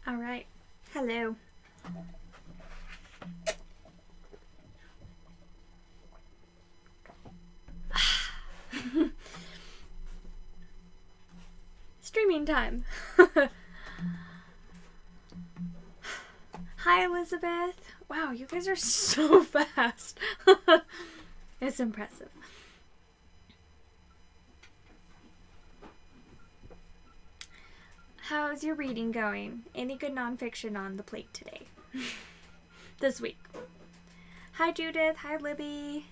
All right. Hello. Streaming time. Hi, Elizabeth. Wow, you guys are so fast. It's impressive. How's your reading going? Any good nonfiction on the plate today? This week. Hi, Judith. Hi, Libby.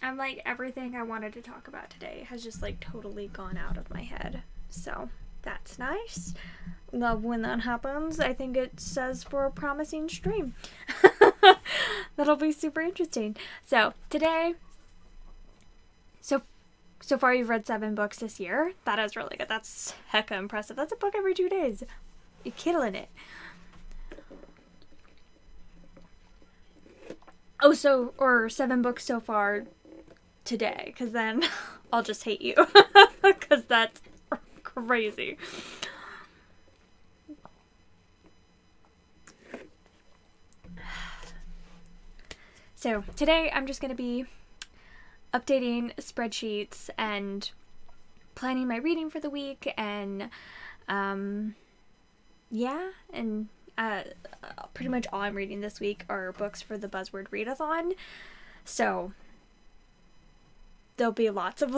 I'm like, everything I wanted to talk about today has just like totally gone out of my head. So that's nice. Love when that happens. I think it says for a promising stream. That'll be super interesting. So today, so far you've read 7 books this year. That is really good. That's hecka impressive. That's a book every 2 days. You're killing it. Oh, or 7 books so far today, because then I'll just hate you. Because that's crazy. So today I'm just going to be updating spreadsheets and planning my reading for the week, and yeah, and pretty much all I'm reading this week are books for the Buzzword Readathon. So there'll be lots of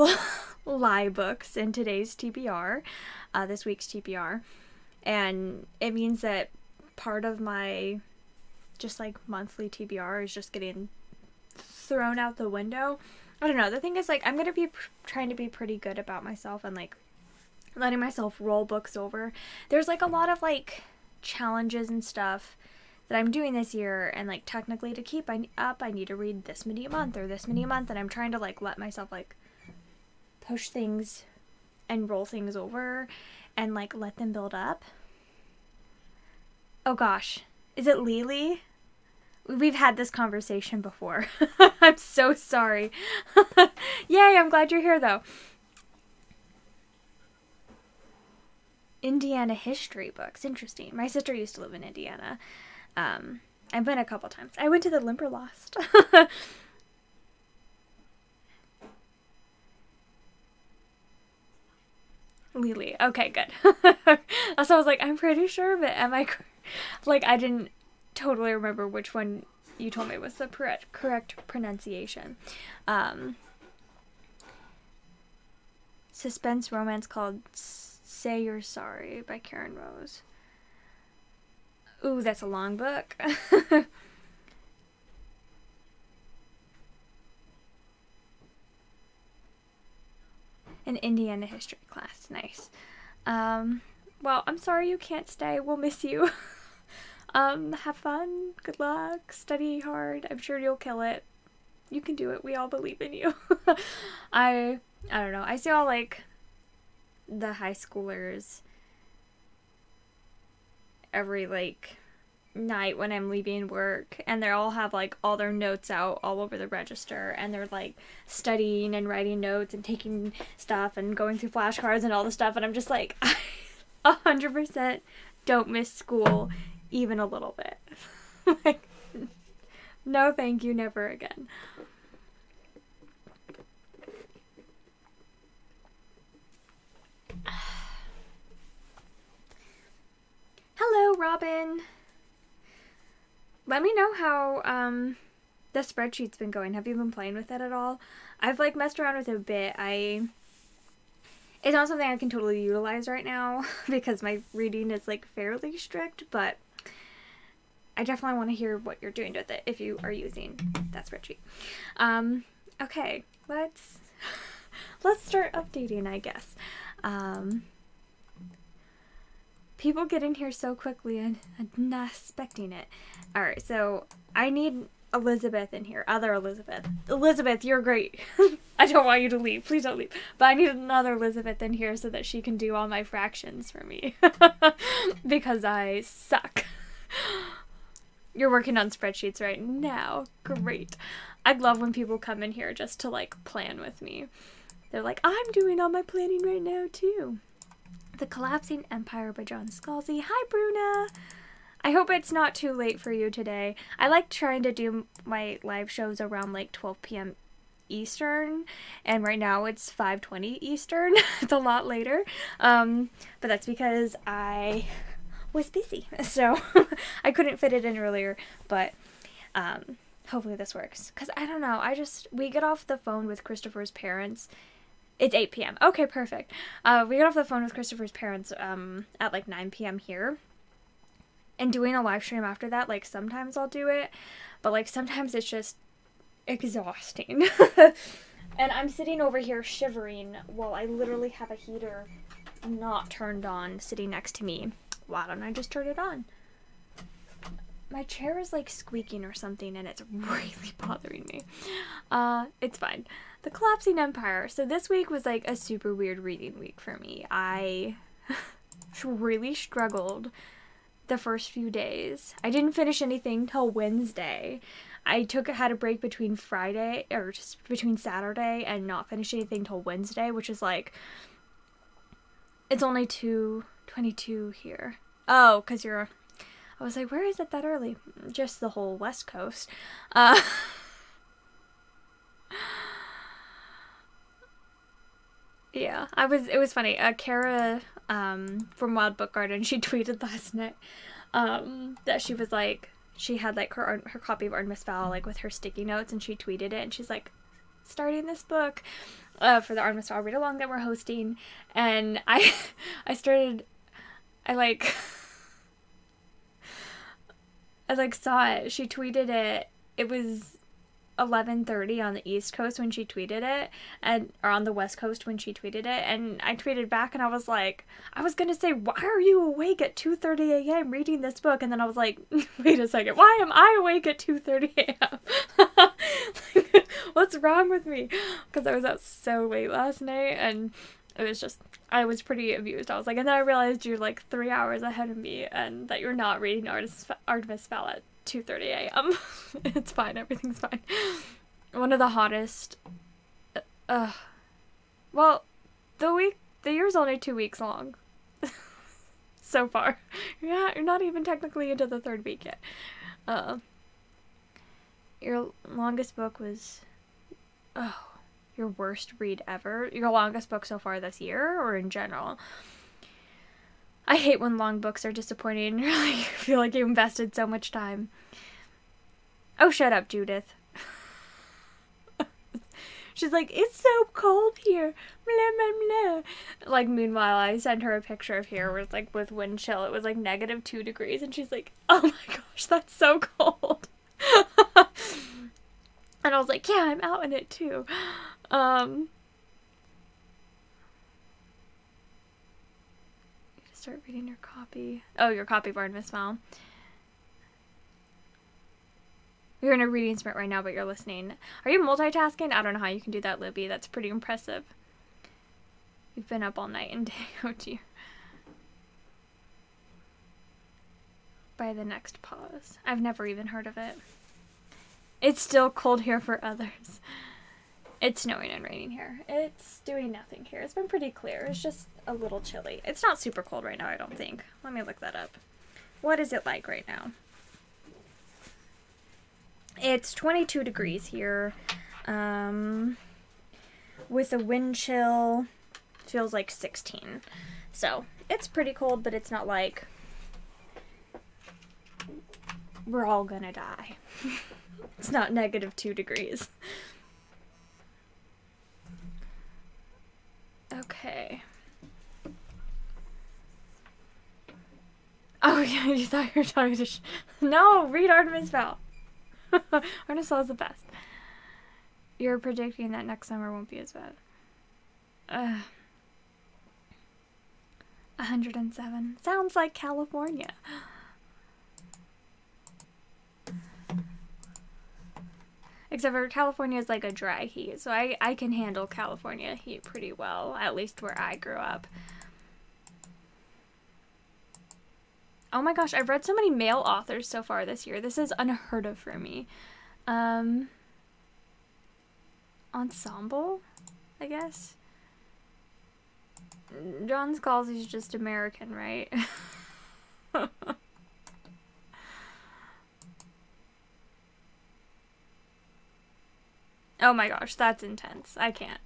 lie books in today's TBR, this week's TBR, and it means that part of my just like monthly TBR is just getting thrown out the window. I don't know. The thing is, like, I'm gonna be trying to be pretty good about myself and like letting myself roll books over. There's like a lot of like challenges and stuff that I'm doing this year, and like technically to keep up I need to read this many a month or this many a month, and I'm trying to like let myself like push things and roll things over and like let them build up. Oh gosh, is it Lily? We've had this conversation before. I'm so sorry. Yay, I'm glad you're here though. Indiana history books. Interesting. My sister used to live in Indiana. I've been a couple times. I went to the Limberlost. Lily. Okay, good. Also, I was like, I'm pretty sure, but am I like, I didn't totally remember which one you told me was the correct pronunciation. Suspense romance called Say You're Sorry by Karen Rose. Ooh, that's a long book. An Indiana history class. Nice. Well, I'm sorry you can't stay. We'll miss you. Have fun. Good luck. Study hard. I'm sure you'll kill it. You can do it. We all believe in you. I don't know. I see all like the high schoolers every like night when I'm leaving work, and they all have like all their notes out all over the register, and they're like studying and writing notes and taking stuff and going through flashcards and all the stuff, and I'm just like, I 100% don't miss school even a little bit. Like, no thank you, never again. Hello, Robin. Let me know how the spreadsheet's been going. Have you been playing with it at all? I've like messed around with it a bit. It's not something I can totally utilize right now because my reading is like fairly strict, but I definitely want to hear what you're doing with it if you are using that spreadsheet. Okay, let's start updating, I guess. People get in here so quickly and I'm not expecting it. Alright, so I need Elizabeth in here. Other Elizabeth. Elizabeth, you're great. I don't want you to leave. Please don't leave. But I need another Elizabeth in here so that she can do all my fractions for me. Because I suck. You're working on spreadsheets right now. Great. I'd love when people come in here just to like plan with me. They're like, I'm doing all my planning right now too. The Collapsing Empire by John Scalzi. Hi, Bruna. I hope it's not too late for you today. I like trying to do my live shows around like 12 p.m. Eastern, and right now it's 5:20 Eastern. It's a lot later, but that's because I was busy, so I couldn't fit it in earlier, but hopefully this works, because I don't know, we get off the phone with Christopher's parents. It's 8 p.m. Okay, perfect. We get off the phone with Christopher's parents at like 9 p.m. here, and doing a live stream after that, like sometimes I'll do it, but like sometimes it's just exhausting. And I'm sitting over here shivering while I literally have a heater not turned on sitting next to me. Why don't I just turn it on? My chair is like squeaking or something and it's really bothering me. It's fine. The Collapsing Empire. So this week was like a super weird reading week for me. I really struggled the first few days. I didn't finish anything till Wednesday. I had a break between Friday, or just between Saturday and not finish anything till Wednesday, which is like, it's only 2:22 here. Oh, because I was like, where is it that early? Just the whole West Coast. Yeah, it was funny. Kara, from Wild Book Garden, she tweeted last night, that she was like, she had like her copy of Artemis Fowl like with her sticky notes, and she tweeted it, and she's like, starting this book for the Artemis Fowl read along that we're hosting, and I saw it. She tweeted it. It was 11:30 on the East Coast when she tweeted it, or on the West Coast when she tweeted it, and I tweeted back and I was like, I was gonna say, why are you awake at 2:30 a.m. reading this book? And then I was like, wait a second, why am I awake at 2:30 a.m.? Like, what's wrong with me? Because I was out so late last night, and it was just, I was pretty amused. I was like, and then I realized you're like 3 hours ahead of me, and that you're not reading Artemis Fowl at 2:30 a.m. It's fine. Everything's fine. One of the hottest. Well, the year's only 2 weeks long. So far. Yeah, you're not even technically into the third week yet. Your longest book was, your worst read ever? Your longest book so far this year, or in general? I hate when long books are disappointing and you're like, you feel like you invested so much time. Oh, shut up, Judith. She's like, it's so cold here. Blah, blah, blah. Like, meanwhile, I sent her a picture of here where it's like with wind chill. It was like -2 degrees. And she's like, oh my gosh, that's so cold. And I was like, yeah, I'm out in it too. Start reading your copy. Oh, your copy of Artemis Fowl. You're in a reading sprint right now, but you're listening. Are you multitasking? I don't know how you can do that, Libby. That's pretty impressive. You've been up all night and day. Oh, dear. By the next pause. I've never even heard of it. It's still cold here for others. It's snowing and raining here. It's doing nothing here. It's been pretty clear. It's just a little chilly. It's not super cold right now, I don't think. Let me look that up. What is it like right now? It's 22 degrees here. With a wind chill, feels like 16. So, it's pretty cold, but it's not like we're all gonna die. It's not -2 degrees. Okay. Oh, yeah, you thought you were talking to No, read Artemis Fowl. Artemis Fowl is the best. You're predicting that next summer won't be as bad. 107. Sounds like California. Except for California is like a dry heat, so I can handle California heat pretty well, at least where I grew up. Oh my gosh, I've read so many male authors so far this year. This is unheard of for me. Ensemble, I guess. John Scalzi's just American, right? Oh my gosh, that's intense. I can't.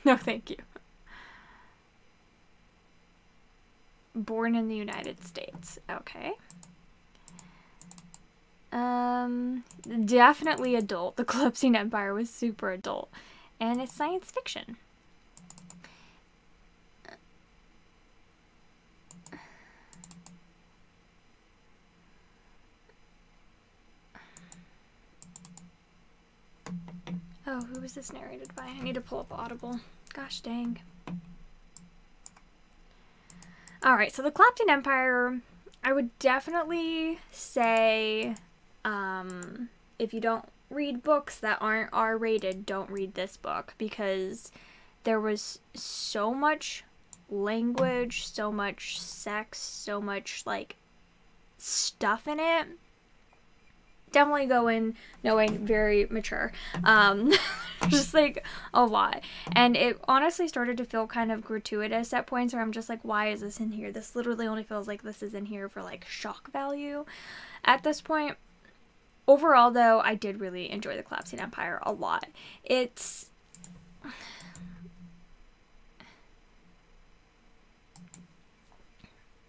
No, thank you. Born in the United States. Okay. Definitely adult. The Collapsing Empire was super adult. And it's science fiction. Oh, who was this narrated by? I need to pull up Audible. Gosh dang. Alright, so The Collapsing Empire, I would definitely say, if you don't read books that aren't R-rated, don't read this book, because there was so much language, so much sex, so much, like, stuff in it. Definitely go in knowing very mature. Just like a lot. And it honestly started to feel kind of gratuitous at points where I'm just like, why is this in here? This literally only feels like this is in here for like shock value at this point. Overall though, I did really enjoy The Collapsing Empire a lot.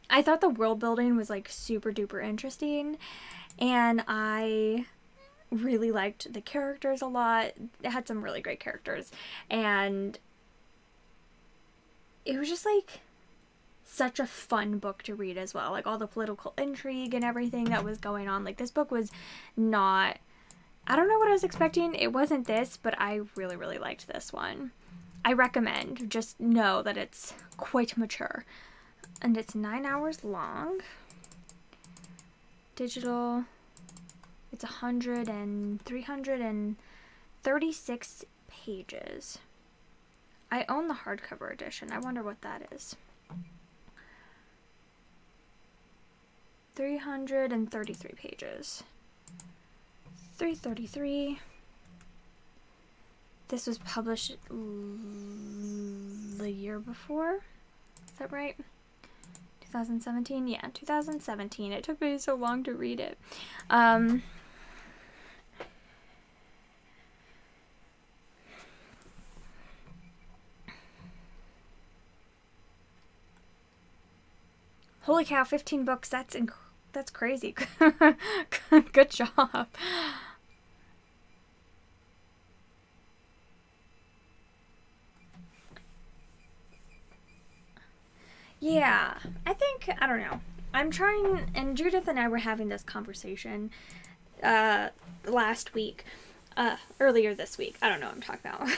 I thought the world building was like super duper interesting. And I really liked the characters a lot. It had some really great characters. And it was just like such a fun book to read as well. Like all the political intrigue and everything that was going on. Like this book was not, I don't know what I was expecting. It wasn't this, but I really, really liked this one. I recommend. Just know that it's quite mature. And it's 9 hours long. Digital, it's 336 pages. I own the hardcover edition. I wonder what that is. 333 pages. 333. This was published the year before. Is that right? 2017? Yeah, 2017. It took me so long to read it. Holy cow, 15 books. That's crazy. Good job. Yeah, I think, I don't know. I'm trying, and Judith and I were having this conversation last week, earlier this week. I don't know what I'm talking about.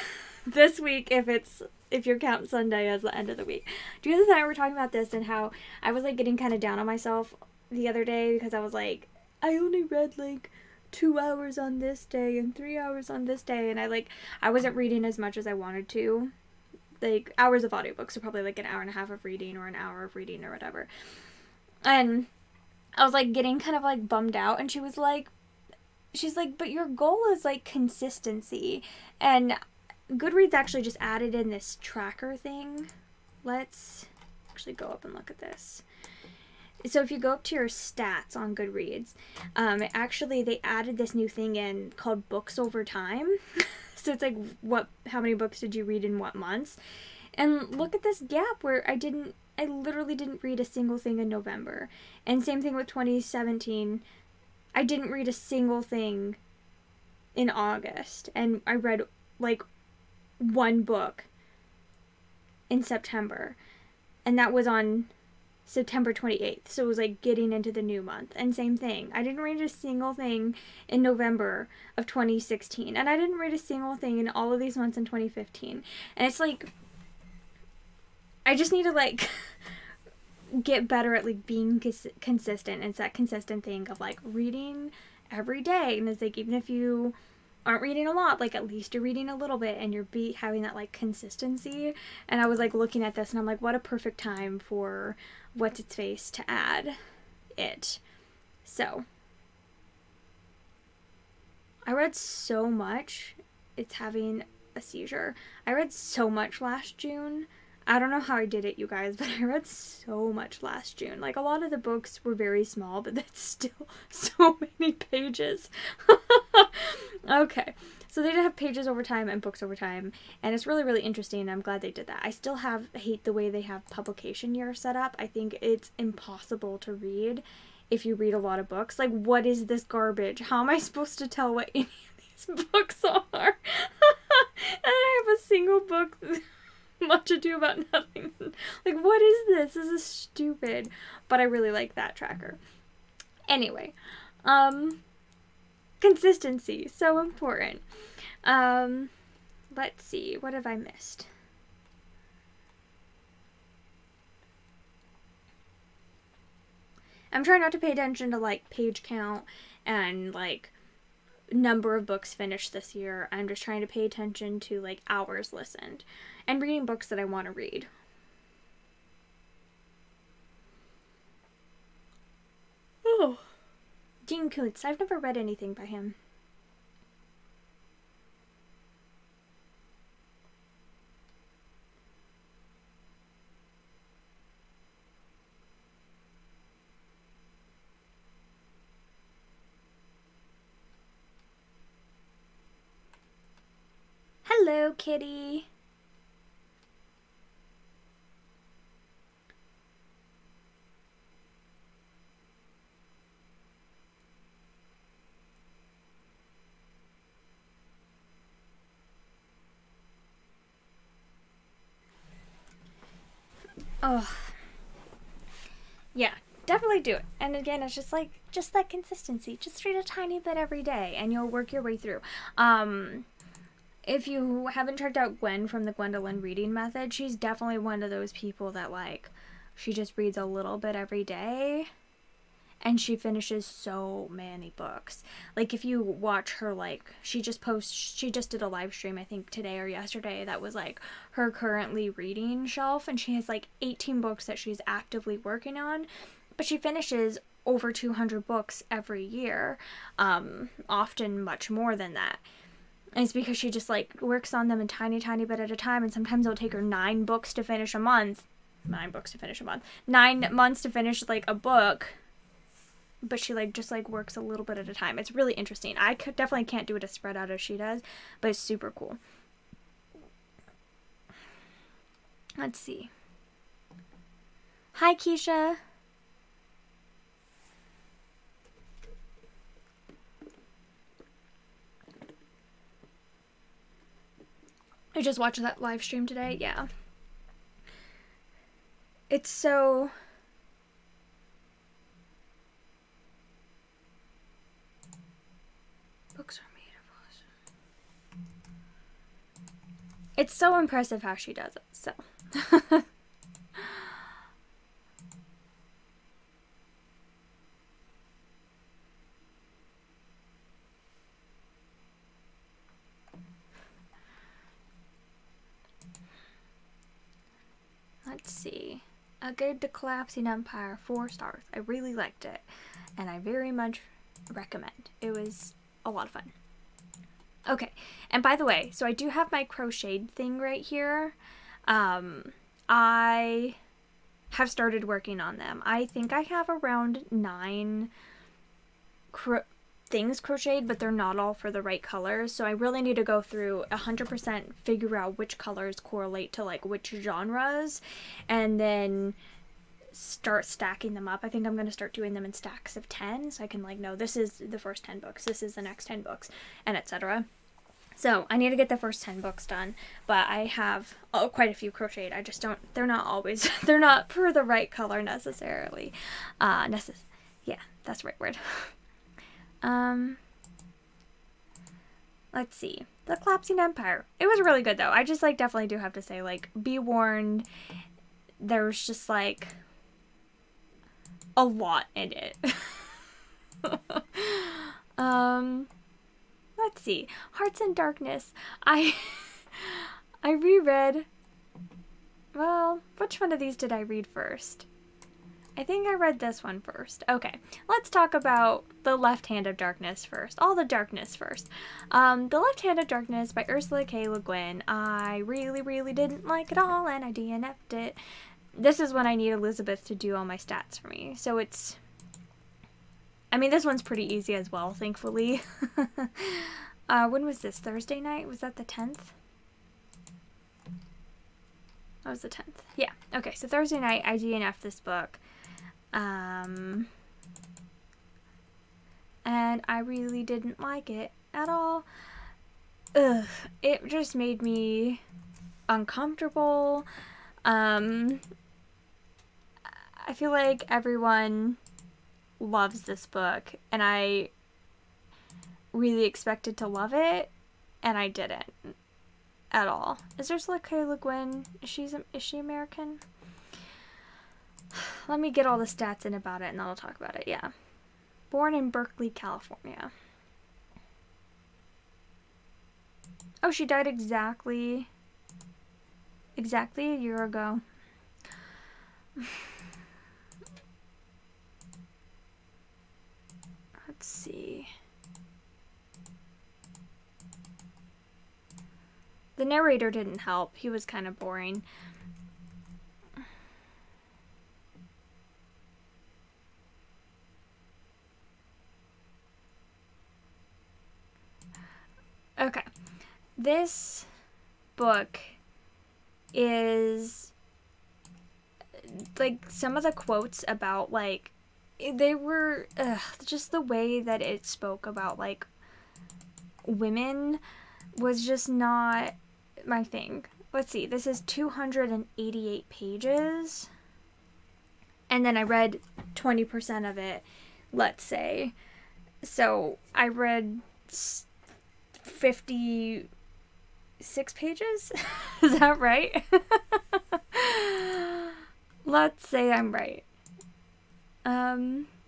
This week, if you're counting Sunday as the end of the week. Judith and I were talking about this and how I was like getting kind of down on myself the other day because I was like, I only read like 2 hours on this day and 3 hours on this day, and I wasn't reading as much as I wanted to. Like, hours of audiobooks are probably like an hour and a half of reading or an hour of reading or whatever. And I was like getting kind of like bummed out, and she's like, but your goal is like consistency. And Goodreads actually just added in this tracker thing. Let's actually go up and look at this. So if you go up to your stats on Goodreads, they added this new thing in called Books Over Time. So it's like, how many books did you read in what months? And look at this gap where I literally didn't read a single thing in November. And same thing with 2017. I didn't read a single thing in August. And I read like 1 book in September. And that was on September 28th. So it was like getting into the new month. And same thing. I didn't read a single thing in November of 2016. And I didn't read a single thing in all of these months in 2015. And it's like, I just need to like get better at like being consistent. It's that consistent thing of like reading every day. And it's like, even if you aren't reading a lot, like at least you're reading a little bit and you're having that like consistency. And I was like looking at this and I'm like, what a perfect time for What's Its Face to add it. So I read so much. It's having a seizure. I read so much last June. I don't know how I did it, you guys, but I read so much last June. Like, a lot of the books were very small, but that's still so many pages. Okay, so they did have pages over time and books over time, and it's really, really interesting, and I'm glad they did that. I still hate the way they have publication year set up. I think it's impossible to read if you read a lot of books. Like, what is this garbage? How am I supposed to tell what any of these books are? And I have a single book, Much Ado About Nothing. Like, what is this? This is stupid. But I really like that tracker. Anyway, consistency, so important. Let's see, what have I missed? I'm trying not to pay attention to, like, page count and, like, number of books finished this year. I'm just trying to pay attention to, like, hours listened and reading books that I want to read. Oh, Dean Koontz. I've never read anything by him. Hello, kitty. Oh, yeah, definitely do it. And again, it's just that consistency. Just read a tiny bit every day and you'll work your way through. If you haven't checked out Gwen from the Gwendolyn reading method, she's definitely one of those people that, like, she just reads a little bit every day and she finishes so many books. Like, if you watch her, like, she just did a live stream, I think today or yesterday, that was, like, her currently reading shelf, and she has, like, 18 books that she's actively working on, but she finishes over 200 books every year, often much more than that. And it's because she just, like, works on them a tiny, tiny bit at a time, and sometimes it'll take her 9 books to finish a month. 9 books to finish a month. 9 months to finish, like, a book. But she, like, just, like, works a little bit at a time. It's really interesting. I definitely can't do it as spread out as she does, but it's super cool. Let's see. Hi, Keisha. I just watched that live stream today. Yeah. It's so... Books are made of awesome. It's so impressive how she does it, so. Let's see. A Guide to Collapsing Empire, 4 stars. I really liked it, and I very much recommend. It was a lot of fun. Okay, and by the way, so I do have my crocheted thing right here. I have started working on them. I think I have around 9 things crocheted, but they're not all for the right colors, so I really need to go through 100%, figure out which colors correlate to, like, which genres, and then start stacking them up. I think I'm going to start doing them in stacks of 10, so I can, like, know this is the first 10 books, this is the next 10 books, and etc. So I need to get the first 10 books done, but I have quite a few crocheted. I just don't, they're not always, they're not for the right color necessarily. Yeah, that's the right word. Let's see. The Collapsing Empire. It was really good, though. I just, like, definitely do have to say, like, be warned, there's just, like, a lot in it. Let's see. Hearts in Darkness. I reread, well, which one of these did I read first? I think I read this one first. Okay, let's talk about The Left Hand of Darkness first. All the darkness first. The Left Hand of Darkness by Ursula K. Le Guin. I really, really didn't like it all, and I DNF'd it. This is when I need Elizabeth to do all my stats for me. So it's... I mean, this one's pretty easy as well, thankfully. When was this? Thursday night? Was that the 10th? That was the 10th. Yeah. Okay, so Thursday night, I DNF'd this book. And I really didn't like it at all. Ugh. It just made me uncomfortable. I feel like everyone loves this book, and I really expected to love it, and I didn't at all. Is Ursula K. Le Guin, is she American? Let me get all the stats in about it and then I'll talk about it. Yeah. Born in Berkeley, California. Oh, she died exactly a year ago. Let's see. The narrator didn't help. He was kind of boring. Okay. This book is like some of the quotes about like they were just the way that it spoke about like women was just not my thing. Let's see, this is 288 pages, and then I read 20% of it, let's say. So I read 56 pages. Is that right? Let's say I'm right.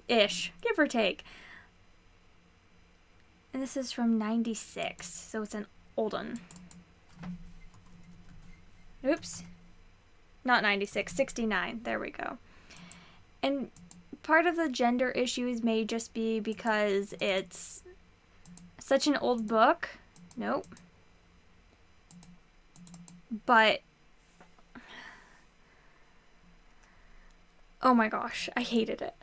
Ish, give or take. And this is from 96, so it's an old one. Oops. Not 96, 69. There we go. And part of the gender issues may just be because it's such an old book. Nope. But oh my gosh, I hated it.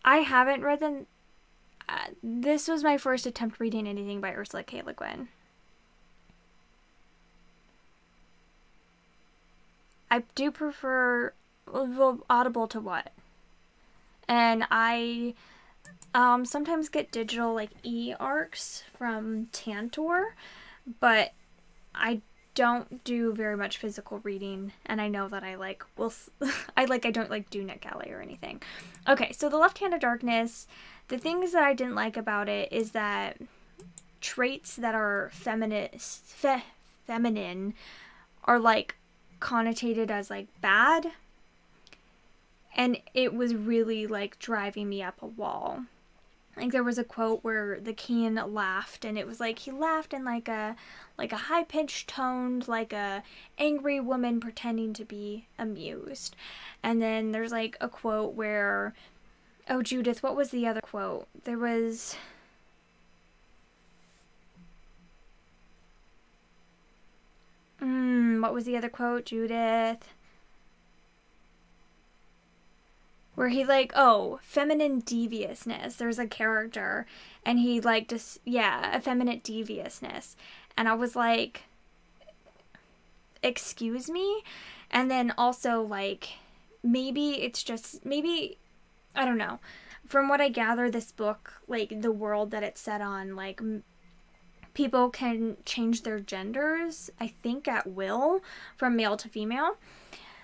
I haven't read them. This was my first attempt reading anything by Ursula K. Le Guin. I do prefer Audible to what? And I sometimes get digital like e-arcs from Tantor, but I don't do very much physical reading, and I know that I like I don't like do NetGalley or anything. Okay, so The Left Hand of Darkness, the things that I didn't like about it is that traits that are feminine are like connotated as like bad, and it was really like driving me up a wall. Like there was a quote where the king laughed, and it was like he laughed in like a high-pitched tone, like a angry woman pretending to be amused. And then there's like a quote where, oh Judith, what was the other quote? There was what was the other quote, Judith? Where he like, oh, feminine deviousness. There's a character, and he like just, yeah, effeminate deviousness. And I was like, excuse me? And then also like, maybe it's just, maybe, I don't know. From what I gather, this book, like the world that it's set on, like people can change their genders, I think at will, from male to female.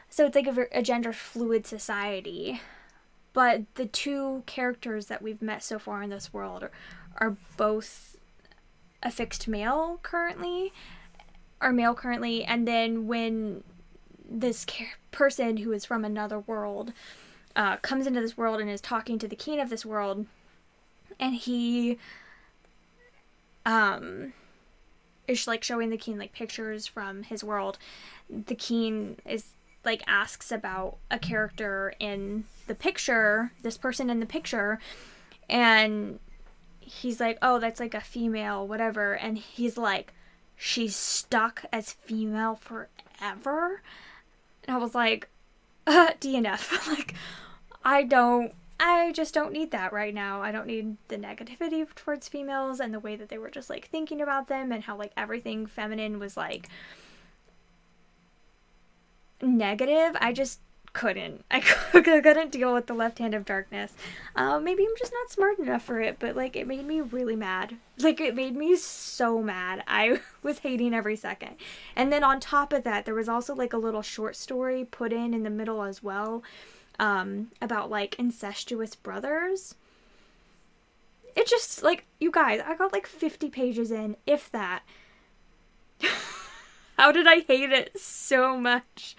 So it's like a gender fluid society. But the two characters that we've met so far in this world are both affixed male currently, and then when this person who is from another world comes into this world and is talking to the king of this world, and he is like showing the king like pictures from his world. The king is like asks about a character in the picture, this person in the picture, and he's like, oh, that's like a female, whatever, and he's like, she's stuck as female forever. And I was like, DNF. Like, I just don't need that right now. I don't need the negativity towards females and the way that they were just like thinking about them and how like everything feminine was like negative. I just couldn't. I couldn't deal with the left hand of darkness. Maybe I'm just not smart enough for it, but like it made me really mad. Like it made me so mad. I was hating every second. And then on top of that, there was also like a little short story put in the middle as well, about like incestuous brothers. It just like, you guys, I got like 50 pages in, if that. How did I hate it so much?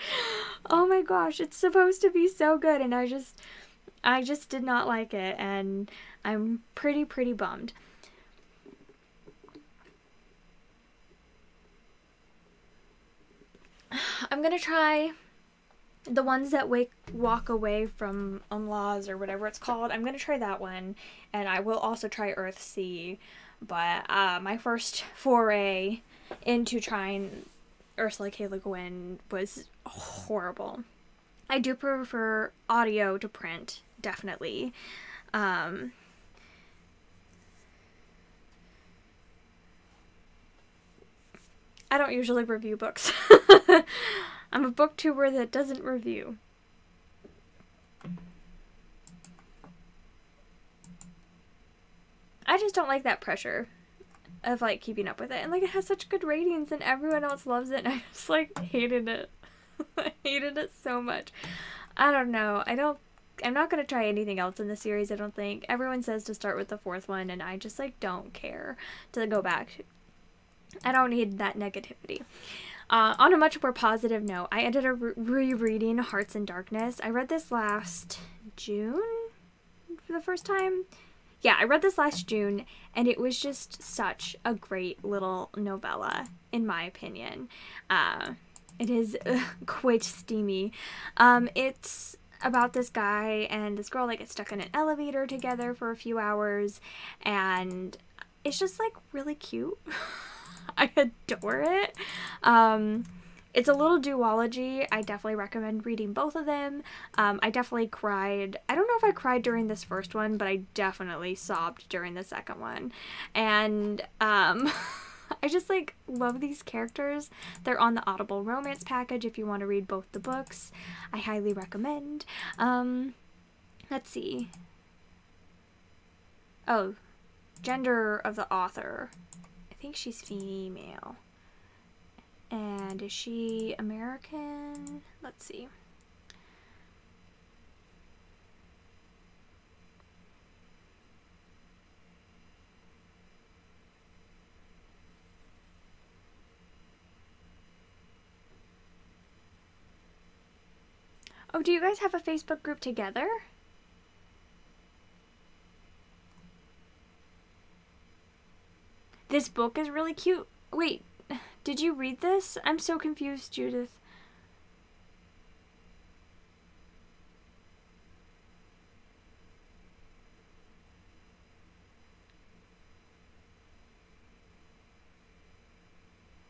Oh my gosh, it's supposed to be so good, and I just did not like it, and I'm pretty bummed. I'm gonna try the ones that walk away from unlaws or whatever it's called. I'm gonna try that one, and I will also try Earthsea, but my first foray into trying Ursula K. Le Guin was horrible. I do prefer audio to print, definitely. I don't usually review books. I'm a booktuber that doesn't review. I just don't like that pressure of like keeping up with it, and like it has such good ratings and everyone else loves it, and I just like hated it. I hated it so much. I don't know. I'm not gonna try anything else in the series, I don't think. Everyone says to start with the 4th one, and I just like don't care to go back. I don't need that negativity. On a much more positive note, I ended up rereading Hearts in Darkness. I read this last June for the first time. Yeah, I read this last June, and it was just such a great little novella, in my opinion. It is quite steamy. It's about this guy and this girl that get stuck in an elevator together for a few hours, and it's just like really cute. I adore it. It's a little duology. I definitely recommend reading both of them. I definitely cried. I don't know if I cried during this first one, but I definitely sobbed during the second one. And I just like love these characters. They're on the Audible romance package if you want to read both the books. I highly recommend. Let's see. Oh, gender of the author. I think she's female. And is she American? Let's see. Oh, do you guys have a Facebook group together? This book is really cute. Wait, did you read this? I'm so confused, Judith.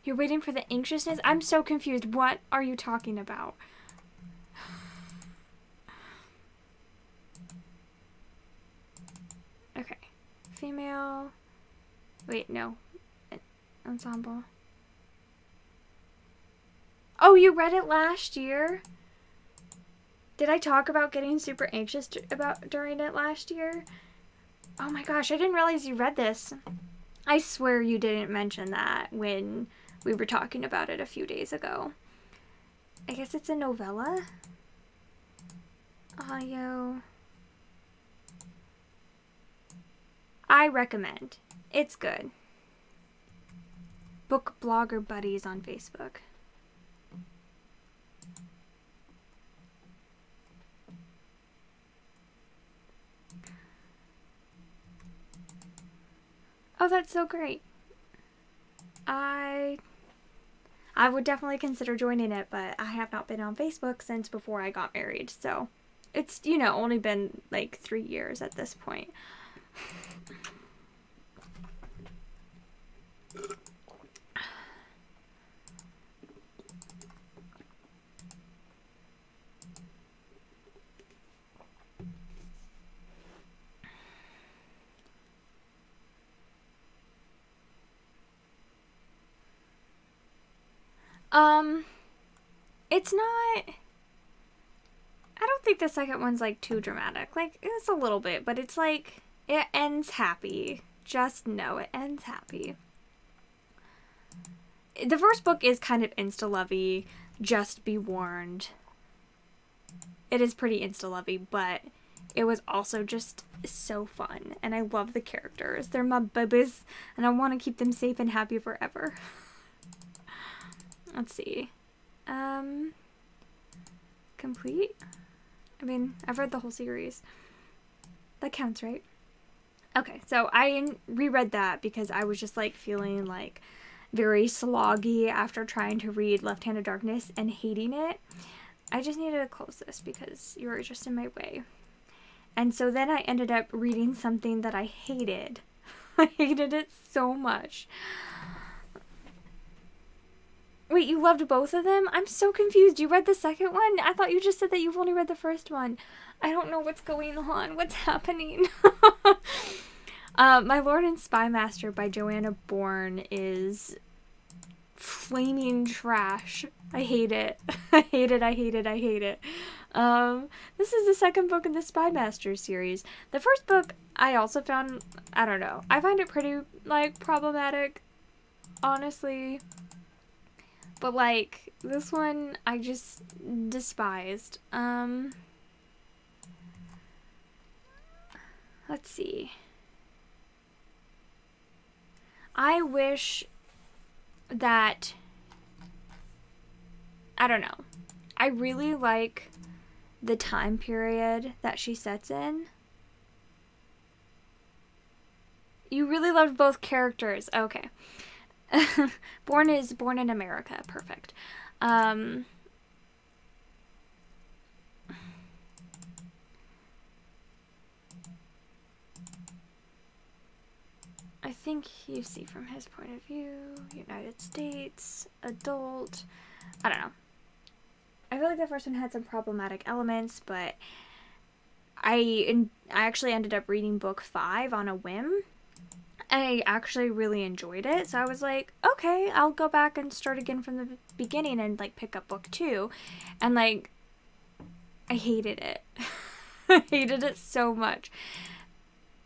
You're waiting for the anxiousness? I'm so confused. What are you talking about? Okay. Female. Wait, no. Ensemble. Oh, you read it last year? Did I talk about getting super anxious during it last year? Oh my gosh, I didn't realize you read this. I swear you didn't mention that when we were talking about it a few days ago. I guess it's a novella? Audio. I recommend. It's good. Book Blogger Buddies on Facebook. Oh, that's so great. I would definitely consider joining it, but I have not been on Facebook since before I got married, so it's, you know, only been like 3 years at this point. It's not, I don't think the second one's like too dramatic. Like, it's a little bit, but it's like, it ends happy. Just know it ends happy. The first book is kind of insta-lovey, just be warned. It is pretty insta-lovey, but it was also just so fun, and I love the characters. They're my babies, and I want to keep them safe and happy forever. Let's see. Complete? I mean, I've read the whole series. That counts, right? Okay, so I reread that because I was just like feeling like very sloggy after trying to read Left Hand of Darkness and hating it. I just needed to close this because you were just in my way. And so then I ended up reading something that I hated. I hated it so much. Wait, you loved both of them? I'm so confused. You read the second one? I thought you just said that you've only read the first one. I don't know what's going on. What's happening? My Lord and Spy Master by Joanna Bourne is flaming trash. I hate it. I hate it, I hate it, I hate it. This is the second book in the Spy Master series. The first book I also found, I don't know, I find it pretty, like, problematic, honestly. But, like, this one I just despised. Let's see. I wish that, I don't know. I really like the time period that she sets in. You really loved both characters. Okay. Born in America. Perfect. I think you see from his point of view, United States, adult, I don't know. I feel like the first one had some problematic elements, but I actually ended up reading book 5 on a whim. I actually really enjoyed it, so I was like, okay, I'll go back and start again from the beginning and, like, pick up book 2. And, like, I hated it. I hated it so much.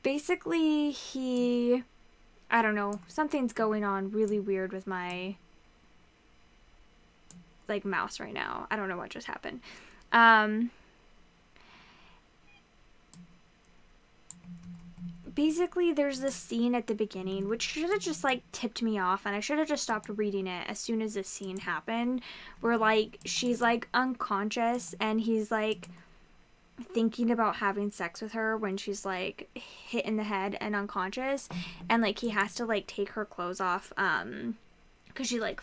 Basically, I don't know, something's going on really weird with my, like, mouse right now. I don't know what just happened. Basically, there's this scene at the beginning, which should have just, like, tipped me off, and I should have just stopped reading it as soon as this scene happened, where, like, she's, like, unconscious, and he's, like, thinking about having sex with her when she's, like, hit in the head and unconscious, and, like, he has to, like, take her clothes off, because she, like,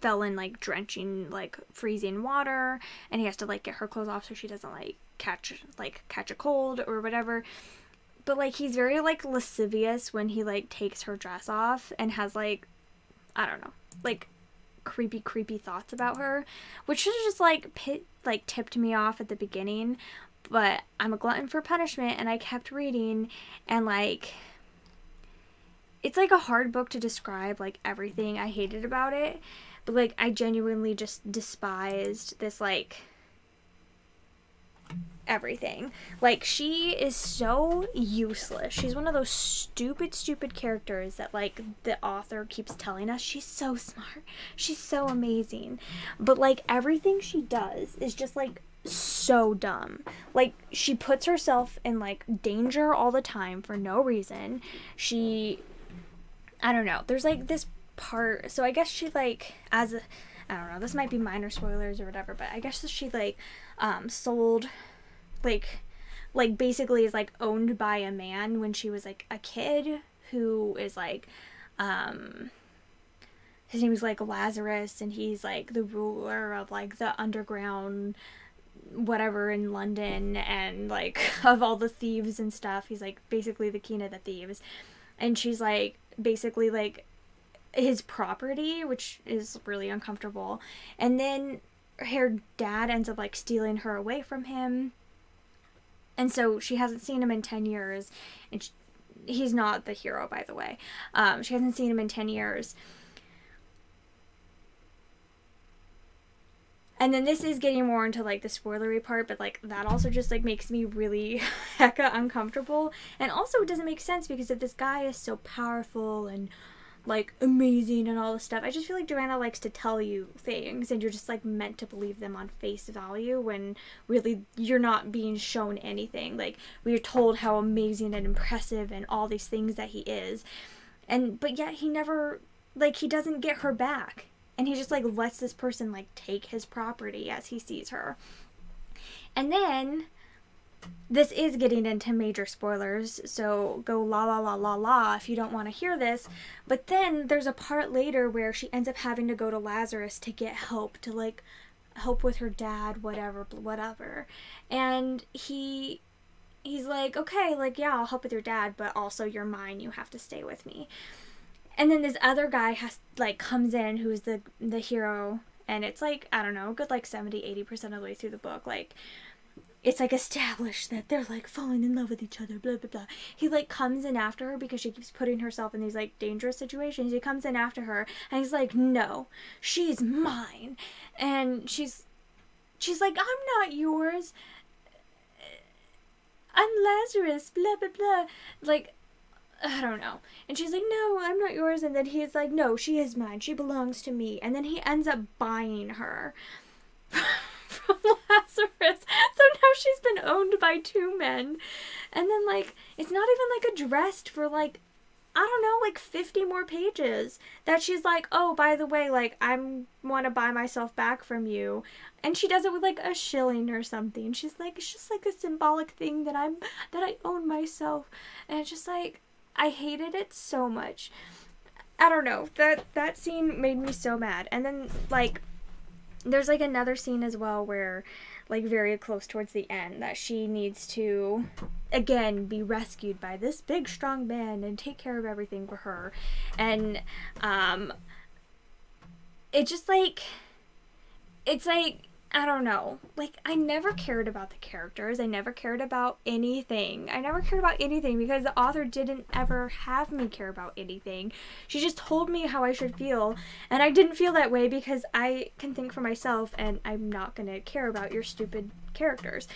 fell in, like, drenching, like, freezing water, and he has to, like, get her clothes off so she doesn't, like, catch a cold or whatever. But, like, he's very, like, lascivious when he, like, takes her dress off and has, like, I don't know, like, creepy thoughts about her, which should have just, tipped me off at the beginning, but I'm a glutton for punishment, and I kept reading, and, like, it's, like, a hard book to describe, like, everything I hated about it, but, like, I genuinely just despised this, like, everything. Like, she is so useless. She's one of those stupid characters that, like, the author keeps telling us she's so smart, she's so amazing, but, like, everything she does is just, like, so dumb. Like, she puts herself in, like, danger all the time for no reason. I don't know, there's, like, this part, so I guess she, like, I don't know, this might be minor spoilers or whatever, but I guess she, like, sold, like basically is, like, owned by a man when she was, like, a kid who is like, his name is like Lazarus, and he's like the ruler of like the underground whatever in London, and like of all the thieves and stuff. He's like basically the king of the thieves, and she's like basically like his property, which is really uncomfortable. And then her dad ends up like stealing her away from him, and so she hasn't seen him in 10 years, and he's not the hero, by the way. She hasn't seen him in 10 years. And then this is getting more into like the spoilery part, but like that also just like makes me really hecka uncomfortable. And also it doesn't make sense, because if this guy is so powerful and like amazing and all this stuff, I just feel like Joanna likes to tell you things and you're just like meant to believe them on face value, when really you're not being shown anything. Like, we're told how amazing and impressive and all these things that he is, but yet he never, like, he doesn't get her back. And he just, like, lets this person, like, take his property as he sees her. And then, this is getting into major spoilers, so go la la la la la if you don't want to hear this. But then, there's a part later where she ends up having to go to Lazarus to get help, to, like, help with her dad, whatever. And he's like, okay, like, yeah, I'll help with your dad, but also you're mine, you have to stay with me. And then this other guy comes in, who's the hero, and it's like, I don't know, a good like 70-80% of the way through the book, like, it's like established that they're like falling in love with each other, blah blah blah. He like comes in after her because she keeps putting herself in these like dangerous situations. He comes in after her and he's like, no, she's mine. And she's like, I'm not yours, I'm Lazarus, blah blah blah, like, I don't know. And she's like, no, I'm not yours. And then he's like, no, she is mine. She belongs to me. And then he ends up buying her from Lazarus. So now she's been owned by 2 men. And then, like, it's not even, like, addressed for, like, I don't know, like 50 more pages. That she's like, oh, by the way, like, I want to buy myself back from you. And she does it with, like, a shilling or something. She's like, it's just, like, a symbolic thing that I own myself. And it's just, like, I hated it so much. I don't know. That scene made me so mad. And then, like, there's, like, another scene as well where, like, very close towards the end, that she needs to, again, be rescued by this big, strong man and take care of everything for her. And, it just, like, it's, like, I don't know. Like, I never cared about the characters. I never cared about anything. Because the author didn't ever have me care about anything. She just told me how I should feel, and I didn't feel that way because I can think for myself, and I'm not gonna care about your stupid characters.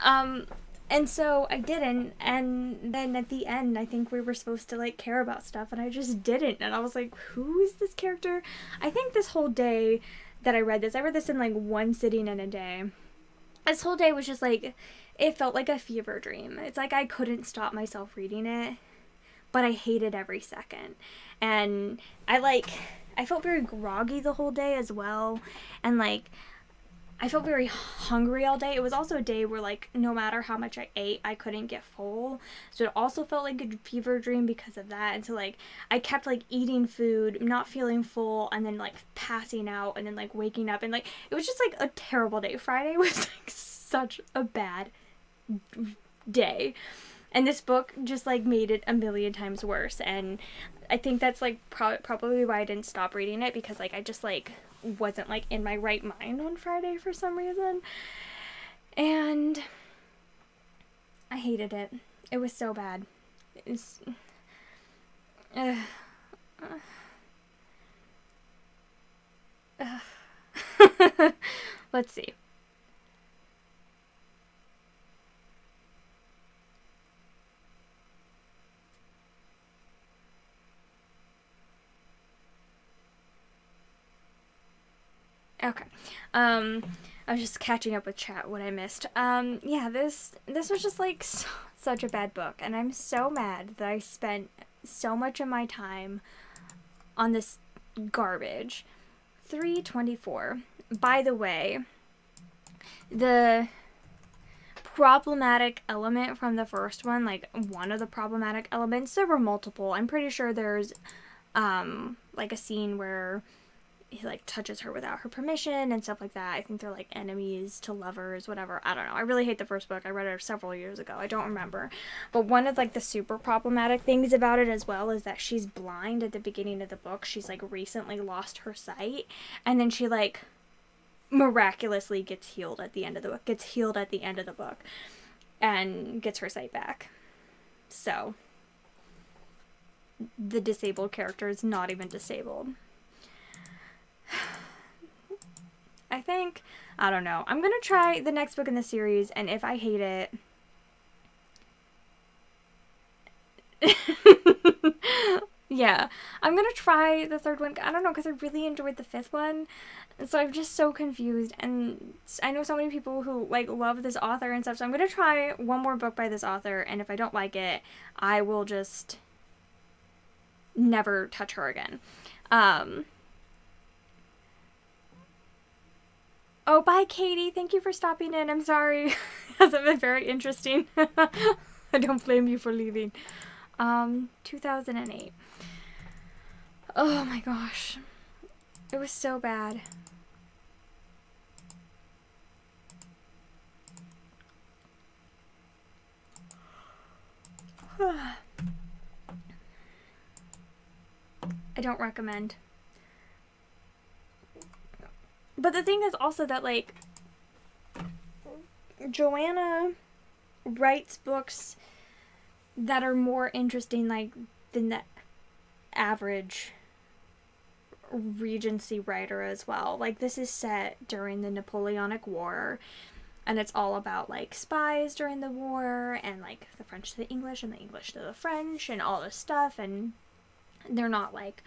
And so I didn't, and then at the end, I think we were supposed to, like, care about stuff, and I just didn't, and I was like, who is this character? I think this whole day that I read this in, like, one sitting in a day. This whole day was just, like, it felt like a fever dream. It's like I couldn't stop myself reading it, but I hated every second. And I felt very groggy the whole day as well, and, like, I felt very hungry all day. It was also a day where, like, no matter how much I ate, I couldn't get full. So it also felt like a fever dream because of that. And so, like, I kept, like, eating food, not feeling full, and then, like, passing out, and then, like, waking up. And, like, it was just, like, a terrible day. Friday was, like, such a bad day. And this book just, like, made it a million times worse. And I think that's, like, probably why I didn't stop reading it, because, like, I just, like, wasn't, like, in my right mind on Friday for some reason. And I hated it. It was so bad. It's let's see. Okay. I was just catching up with chat what I missed. Yeah, this was just, like, such a bad book, and I'm so mad that I spent so much of my time on this garbage. 324. By the way, the problematic element from the first one, like one of the problematic elements, there were multiple. I'm pretty sure there's like a scene where he like touches her without her permission and stuff like that. I think they're like enemies to lovers, whatever. I don't know. I really hate the first book. I read it several years ago. I don't remember. But one of like the super problematic things about it as well is that she's blind at the beginning of the book. She's like recently lost her sight, and then she like miraculously gets healed at the end of the book, and gets her sight back. So the disabled character is not even disabled. I don't know. I'm gonna try the next book in the series, and if I hate it, yeah, I'm gonna try the third one. I don't know, because I really enjoyed the fifth one, and so I'm just so confused, and I know so many people who like love this author and stuff, so I'm gonna try one more book by this author, and if I don't like it, I will just never touch her again. Oh, bye, Katie. Thank you for stopping in. I'm sorry. It hasn't been very interesting. I don't blame you for leaving. 2008. Oh my gosh. It was so bad. I don't recommend. But the thing is also that, like, Joanna writes books that are more interesting, like, than the average Regency writer as well. Like, this is set during the Napoleonic War, and it's all about, like, spies during the war, and, like, the French to the English, and the English to the French, and all this stuff, and they're not, like,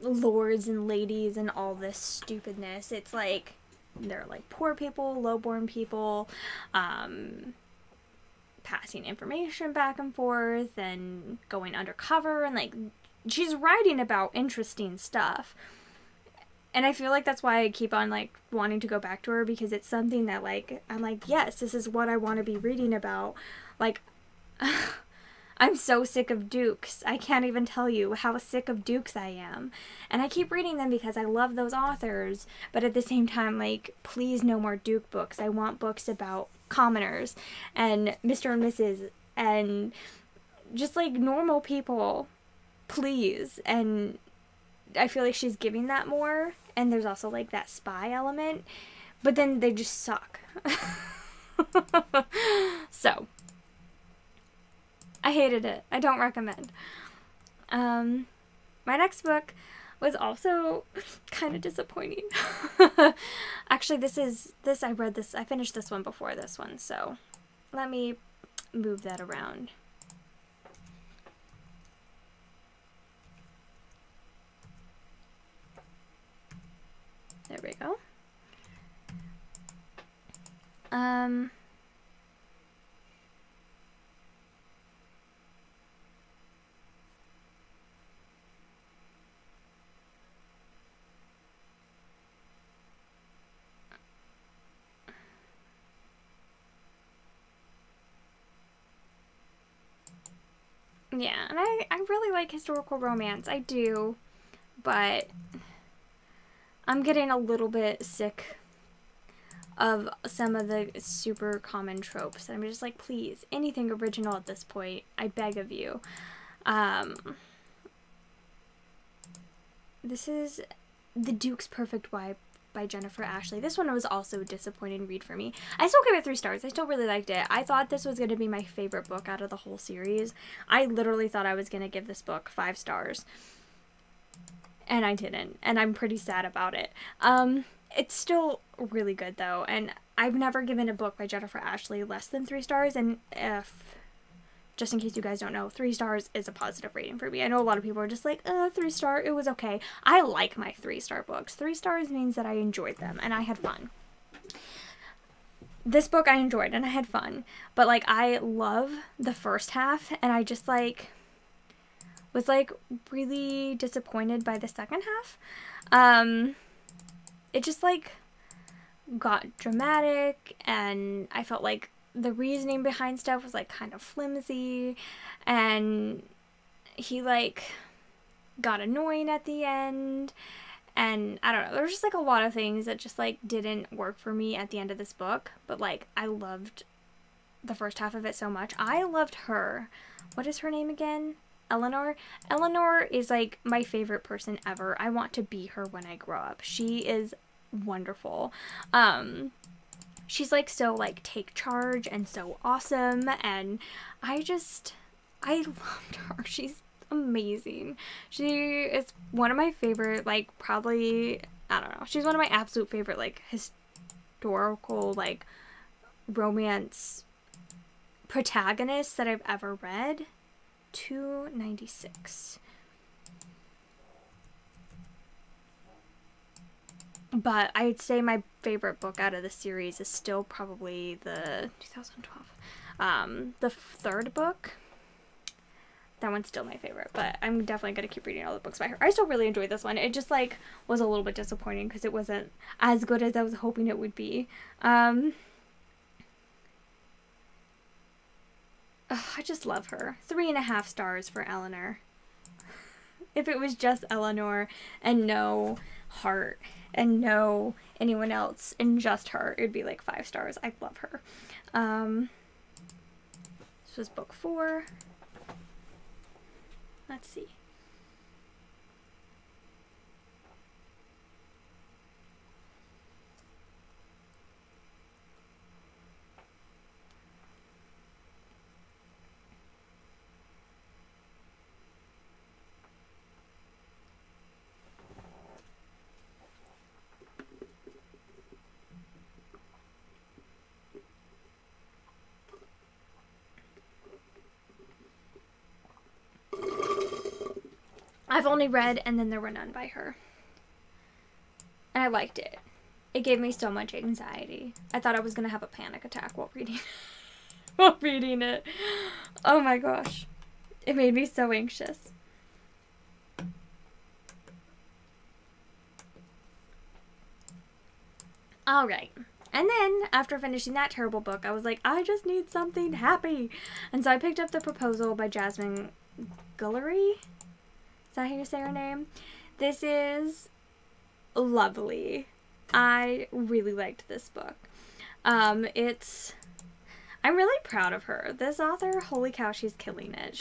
lords and ladies and all this stupidness. It's like they're like poor people, low-born people, passing information back and forth and going undercover, and like she's writing about interesting stuff. And I feel like that's why I keep on like wanting to go back to her, because it's something that like I'm like, yes, this is what I want to be reading about. Like I'm so sick of Dukes. I can't even tell you how sick of Dukes I am. And I keep reading them because I love those authors. But at the same time, like, please no more Duke books. I want books about commoners and Mr. and Mrs. and just, like, normal people. Please. And I feel like she's giving that more. And there's also, like, that spy element. But then they just suck. So I hated it. I don't recommend. My next book was also kind of disappointing. Actually, I finished this one before this one, so let me move that around. There we go. Yeah, and I really like historical romance. I do, but I'm getting a little bit sick of some of the super common tropes. And I'm just like, please, anything original at this point, I beg of you. This is The Duke's Perfect Wife by Jennifer Ashley. This one was also a disappointing read for me. I still give it 3 stars. I still really liked it. I thought this was going to be my favorite book out of the whole series. I literally thought I was going to give this book 5 stars. And I didn't. And I'm pretty sad about it. It's still really good though. And I've never given a book by Jennifer Ashley less than 3 stars. And just in case you guys don't know, 3 stars is a positive rating for me. I know a lot of people are just like, 3 star, it was okay. I like my 3-star books. 3 stars means that I enjoyed them and I had fun. This book I enjoyed and I had fun. But like, I love the first half, and I just like was like really disappointed by the second half. It just like got dramatic, and I felt like the reasoning behind stuff was like kind of flimsy, and he like got annoying at the end, and I don't know, there's just like a lot of things that just like didn't work for me at the end of this book. But like I loved the first half of it so much. I loved her. What is her name again? Eleanor. Eleanor is like my favorite person ever. I want to be her when I grow up. She is wonderful. She's like so like take charge and so awesome, and I loved her. She's amazing. She is one of my favorite, like, probably, I don't know, she's one of my absolute favorite like historical like romance protagonists that I've ever read. 296. But I'd say my favorite book out of the series is still probably the 2012. The third book. That one's still my favorite, but I'm definitely going to keep reading all the books by her. I still really enjoyed this one. It just like was a little bit disappointing because it wasn't as good as I was hoping it would be. I just love her. 3.5 stars for Eleanor. If it was just Eleanor and no Hart and no anyone else and just her, it'd be like 5 stars. I love her. This was book 4. Let's see. I've only read And Then There Were None by her. And I liked it. It gave me so much anxiety. I thought I was going to have a panic attack while reading it. Oh my gosh. It made me so anxious. Alright. And then, after finishing that terrible book, I was like, I just need something happy. And so I picked up The Proposal by Jasmine Guillory. Is that how you say her name? This is lovely. I really liked this book. I'm really proud of her. This author, holy cow, she's killing it.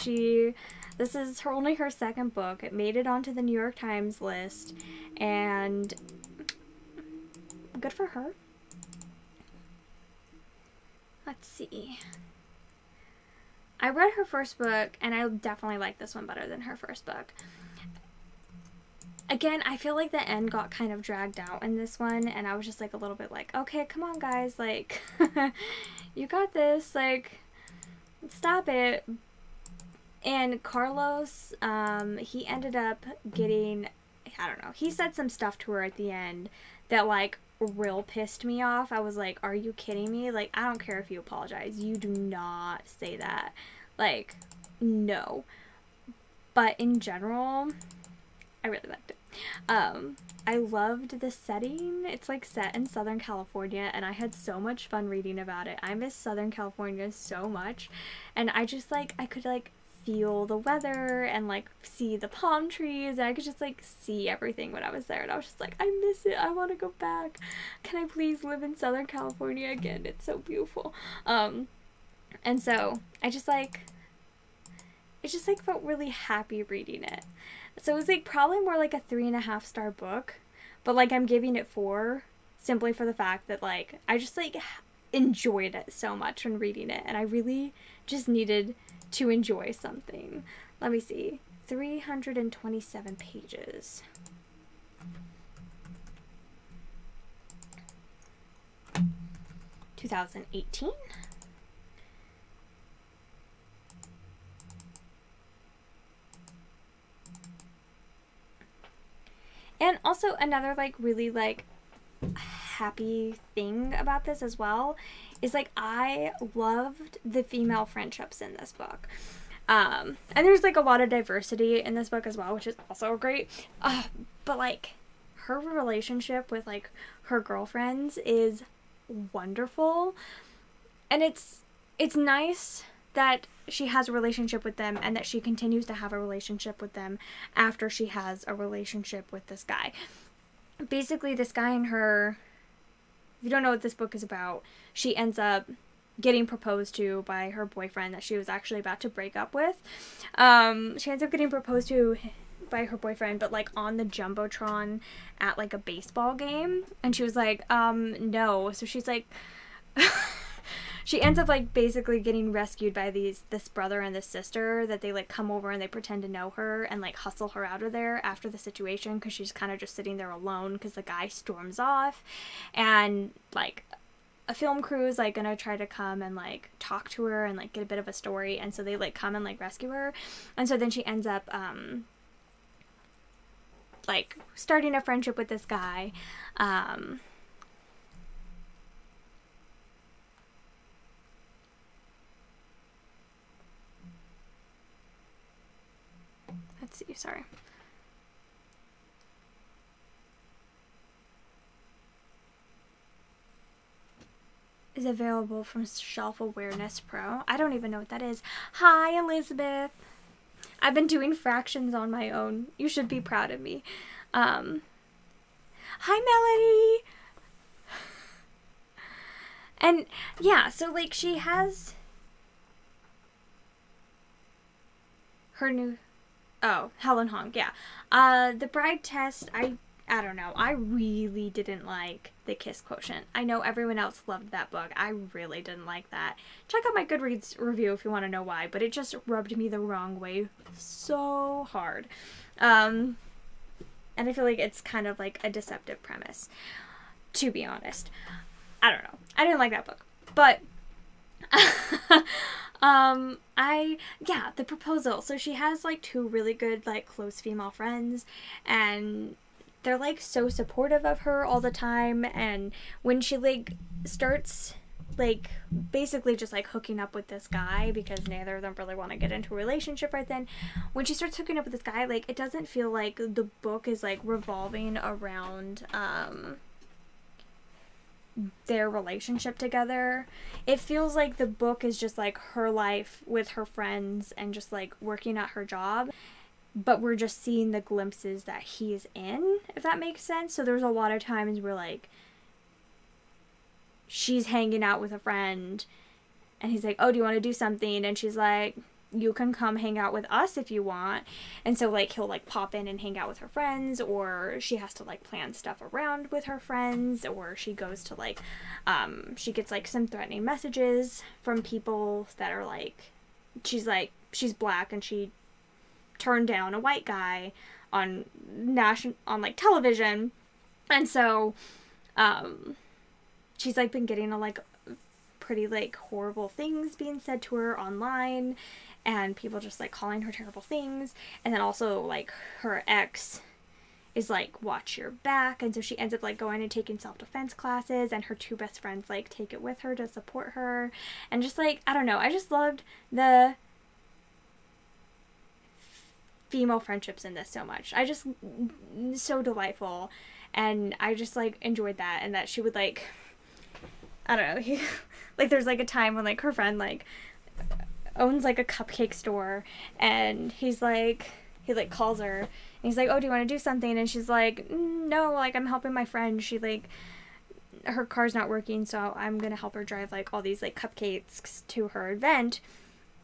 This is only her second book. It made it onto the New York Times list, and good for her. Let's see. I read her first book, and I definitely like this one better than her first book. Again, I feel like the end got kind of dragged out in this one, and I was just like a little bit like, okay, come on guys, like, you got this, like, stop it. And Carlos, he ended up getting, I don't know, he said some stuff to her at the end that, like, real pissed me off. I was like, are you kidding me? Like, I don't care if you apologize. You do not say that. Like, no. But in general, I really liked it. I loved the setting. It's like set in Southern California, and I had so much fun reading about it. I miss Southern California so much, and I just like, I could like feel the weather and like see the palm trees, and I could just like see everything when I was there, and I was just like, I miss it. I want to go back. Can I please live in Southern California again? It's so beautiful. And so I just like, it just like felt really happy reading it. So it was like probably more like a 3.5 star book, but like I'm giving it 4 simply for the fact that like I just like enjoyed it so much when reading it, and I really just needed to enjoy something. Let me see. 327 pages. (2018). And also another like really like happy thing about this as well is like I loved the female friendships in this book. And there's like a lot of diversity in this book as well, which is also great. But like her relationship with like her girlfriends is wonderful. And it's it's nice that she has a relationship with them and that she continues to have a relationship with them after she has a relationship with this guy. Basically, this guy and her, if you don't know what this book is about, she ends up getting proposed to by her boyfriend that she was actually about to break up with. She ends up getting proposed to by her boyfriend, but like on the Jumbotron at like a baseball game, and she was like, no. So she's like, she ends up like basically getting rescued by this brother and this sister that they like come over and they pretend to know her and like hustle her out of there after the situation, because she's kind of just sitting there alone because the guy storms off, and like a film crew is like gonna try to come and like talk to her and like get a bit of a story, and so they like come and like rescue her, and so then she ends up like starting a friendship with this guy. Let's see, sorry. Is available from Shelf Awareness Pro. I don't even know what that is. Hi, Elizabeth. I've been doing fractions on my own. You should be proud of me. Hi, Melody. And yeah, so like she has her new, oh, Helen Hong, yeah. The Bride Test, I don't know. I really didn't like The Kiss Quotient. I know everyone else loved that book. I really didn't like that. Check out my Goodreads review if you want to know why, but it just rubbed me the wrong way so hard. And I feel like it's kind of like a deceptive premise, to be honest. I don't know. I didn't like that book. But yeah, The Proposal. So she has like two really good like close female friends, and they're like so supportive of her all the time, and when she like starts like basically just like hooking up with this guy, because neither of them really want to get into a relationship right then, when she starts hooking up with this guy, like it doesn't feel like the book is like revolving around their relationship together. It feels like the book is just like her life with her friends and just like working at her job, but we're just seeing the glimpses that he's in, if that makes sense. So there's a lot of times where like she's hanging out with a friend and he's like, oh, do you want to do something? And she's like, you can come hang out with us if you want. And so like he'll like pop in and hang out with her friends, or she has to like plan stuff around with her friends, or she goes to like she gets like some threatening messages from people that are like, she's black and she turned down a white guy on like television, and so she's like been getting a like pretty like horrible things being said to her online, and people just like calling her terrible things. And then also like her ex is like, watch your back, and so she ends up like going and taking self-defense classes, and her two best friends like take it with her to support her. And just like, I don't know, I just loved the female friendships in this so much. I just, so delightful, and I just like enjoyed that. And that she would like, I don't know, like there's like a time when like her friend like owns like a cupcake store, and he like calls her and he's like, oh, do you want to do something? And she's like, no, like I'm helping my friend, she like, her car's not working, so I'm gonna help her drive like all these like cupcakes to her event,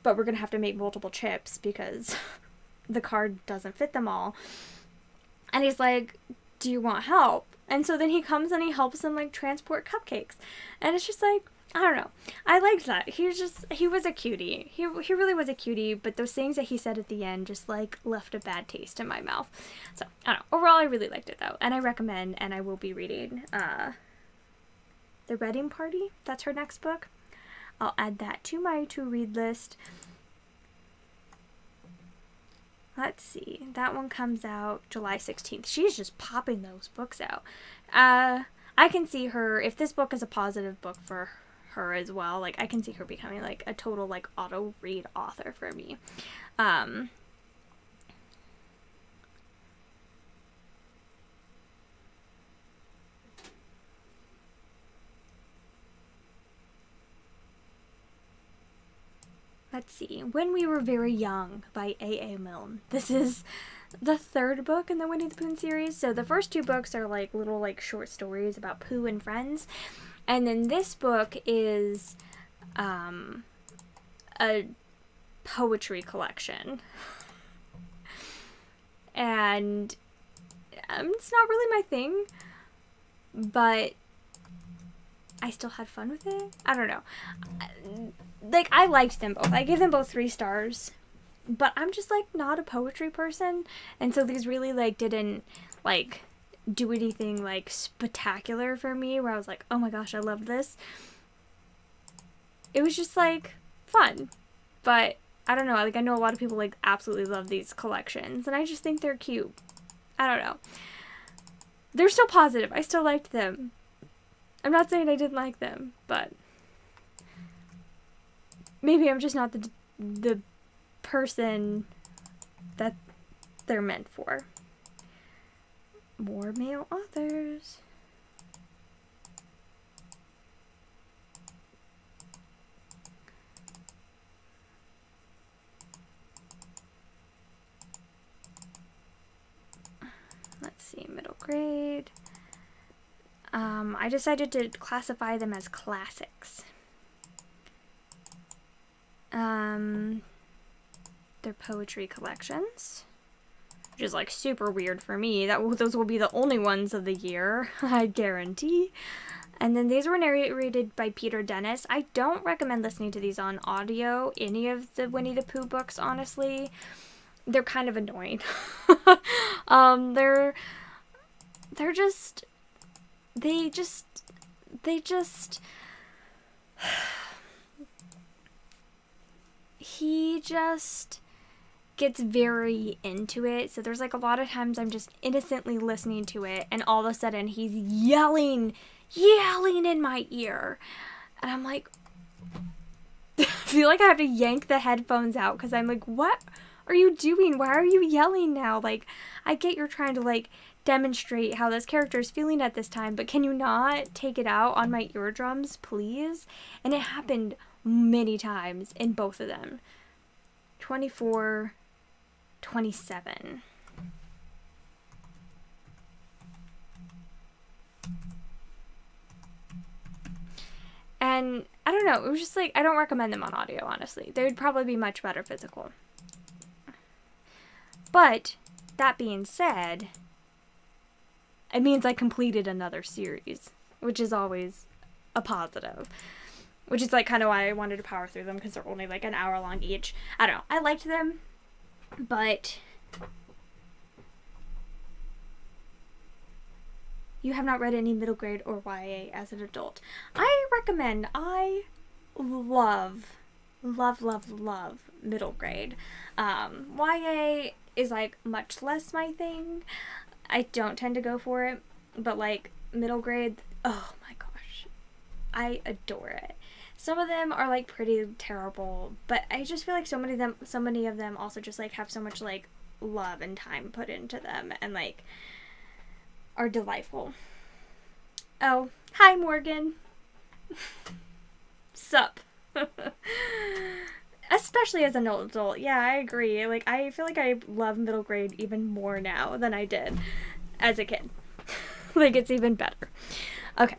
but we're gonna have to make multiple trips because the car doesn't fit them all. And he's like, do you want help? And so then he comes and he helps them like transport cupcakes, and it's just like, I don't know, I liked that. He was a cutie. He really was a cutie, but those things that he said at the end just like left a bad taste in my mouth. So I don't know, overall I really liked it though, and I recommend, and I will be reading The Wedding Party. That's her next book. I'll add that to my to read list. Let's see, that one comes out July 16th. She's just popping those books out. I can see her, if this book is a positive book for her as well, like I can see her becoming like a total like auto read author for me. let's see, When We Were Very Young by A.A. Milne. This is the third book in the Winnie the Pooh series. So the first two books are like little like short stories about Pooh and friends. And then this book is a poetry collection. And it's not really my thing, but I still had fun with it. I don't know. Like, I liked them both. I gave them both 3 stars, but I'm just like not a poetry person, and so these really like didn't like do anything like spectacular for me where I was like, oh my gosh, I love this. It was just like fun, but I don't know, like I know a lot of people like absolutely love these collections, and I just think they're cute. I don't know. They're still positive. I still liked them. I'm not saying I didn't like them, but maybe I'm just not the person that they're meant for. More male authors. Let's see, middle grade. I decided to classify them as classics. They're poetry collections, which is like super weird for me. Those will be the only ones of the year, I guarantee. And then these were narrated by Peter Dennis. I don't recommend listening to these on audio, any of the Winnie the Pooh books, honestly. They're kind of annoying. They just he just gets very into it. So there's like a lot of times I'm just innocently listening to it, and all of a sudden he's yelling in my ear. And I'm like, I feel like I have to yank the headphones out because I'm like, what are you doing? Why are you yelling now? Like, I get you're trying to like demonstrate how this character is feeling at this time, but can you not take it out on my eardrums, please? And it happened many times in both of them. 24, 27. And I don't know, it was just like, I don't recommend them on audio, honestly. They would probably be much better physical. But that being said, it means I completed another series, which is always a positive. Which is like kind of why I wanted to power through them, because they're only like an hour long each. I don't know. I liked them, but you have not read any middle grade or YA as an adult. I recommend. I love middle grade. YA is like much less my thing. I don't tend to go for it, but like middle grade, oh my gosh, I adore it. Some of them are like pretty terrible, but I just feel like so many of them also just like have so much like love and time put into them, and like are delightful. Oh, hi Morgan. Sup. Especially as an adult. Yeah, I agree. Like, I feel like I love middle grade even more now than I did as a kid. Like, it's even better. Okay.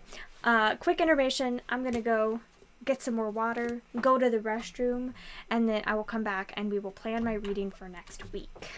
Quick intermission. I'm gonna go get some more water, go to the restroom, and then I will come back and we will plan my reading for next week.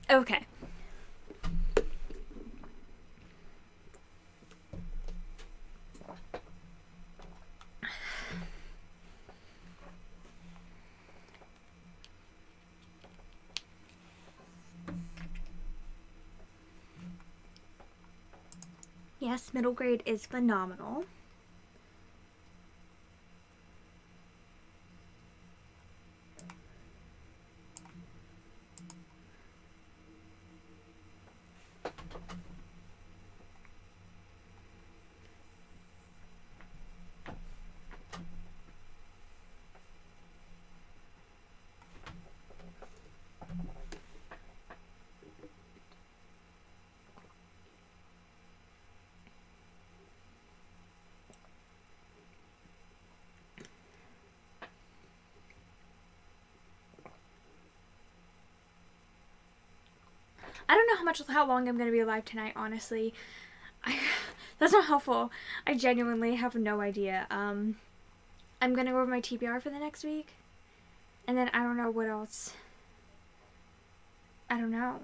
Okay. Yes, middle grade is phenomenal. I don't know how long I'm going to be alive tonight, honestly. That's not helpful. I genuinely have no idea. I'm going to go over my TBR for the next week. And then I don't know what else. I don't know.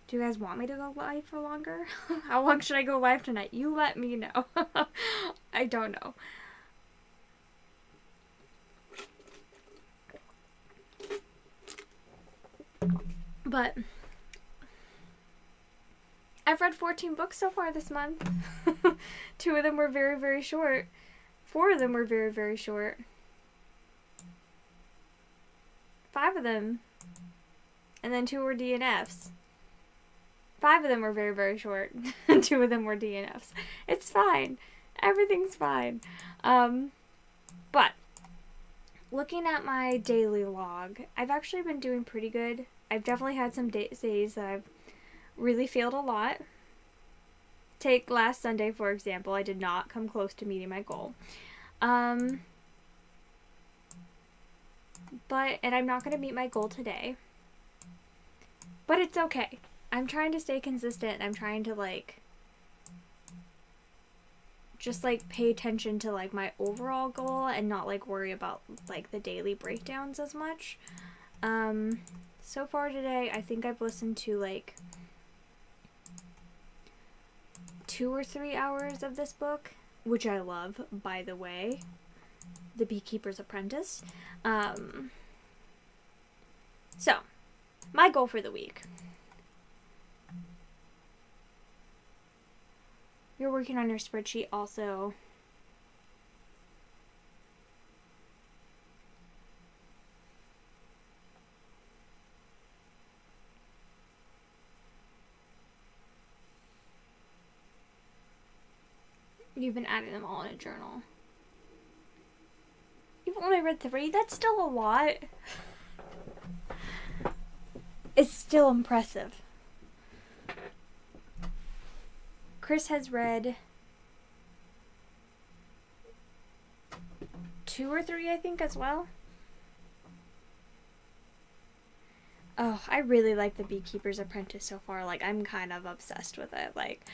Do you guys want me to go live for longer? How long should I go live tonight? You let me know. I don't know. But I've read 14 books so far this month. 2 of them were very, very short. 4 of them were very, very short. 5 of them. And then 2 were DNFs. 5 of them were very, very short. 2 of them were DNFs. It's fine. Everything's fine. But looking at my daily log, I've actually been doing pretty good. I've definitely had some days that I've really failed a lot. Take last Sunday, for example. I did not come close to meeting my goal. And I'm not going to meet my goal today. But it's okay. I'm trying to stay consistent. I'm trying to, like, just, like, pay attention to, like, my overall goal and not, like, worry about, like, the daily breakdowns as much. So far today, I think I've listened to, like, 2 or 3 hours of this book, which I love, by the way. The Beekeeper's Apprentice. So, my goal for the week. You're working on your spreadsheet also. You've been adding them all in a journal. You've only read 3? That's still a lot. It's still impressive. Chris has read 2 or 3, I think, as well. Oh, I really like The Beekeeper's Apprentice so far. Like, I'm kind of obsessed with it. Like,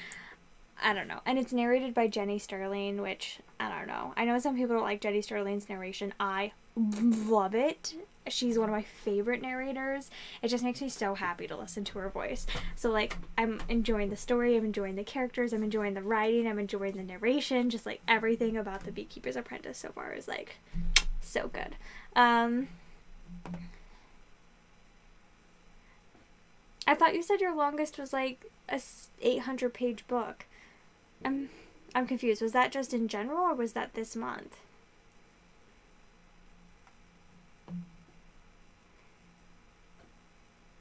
I don't know. And it's narrated by Jenny Sterling, which, I don't know. I know some people don't like Jenny Sterling's narration. I love it. She's one of my favorite narrators. It just makes me so happy to listen to her voice. So, like, I'm enjoying the story. I'm enjoying the characters. I'm enjoying the writing. I'm enjoying the narration. Just, like, everything about The Beekeeper's Apprentice so far is, like, so good. I thought you said your longest was, like, a 800-page book. I'm confused. Was that just in general, or was that this month?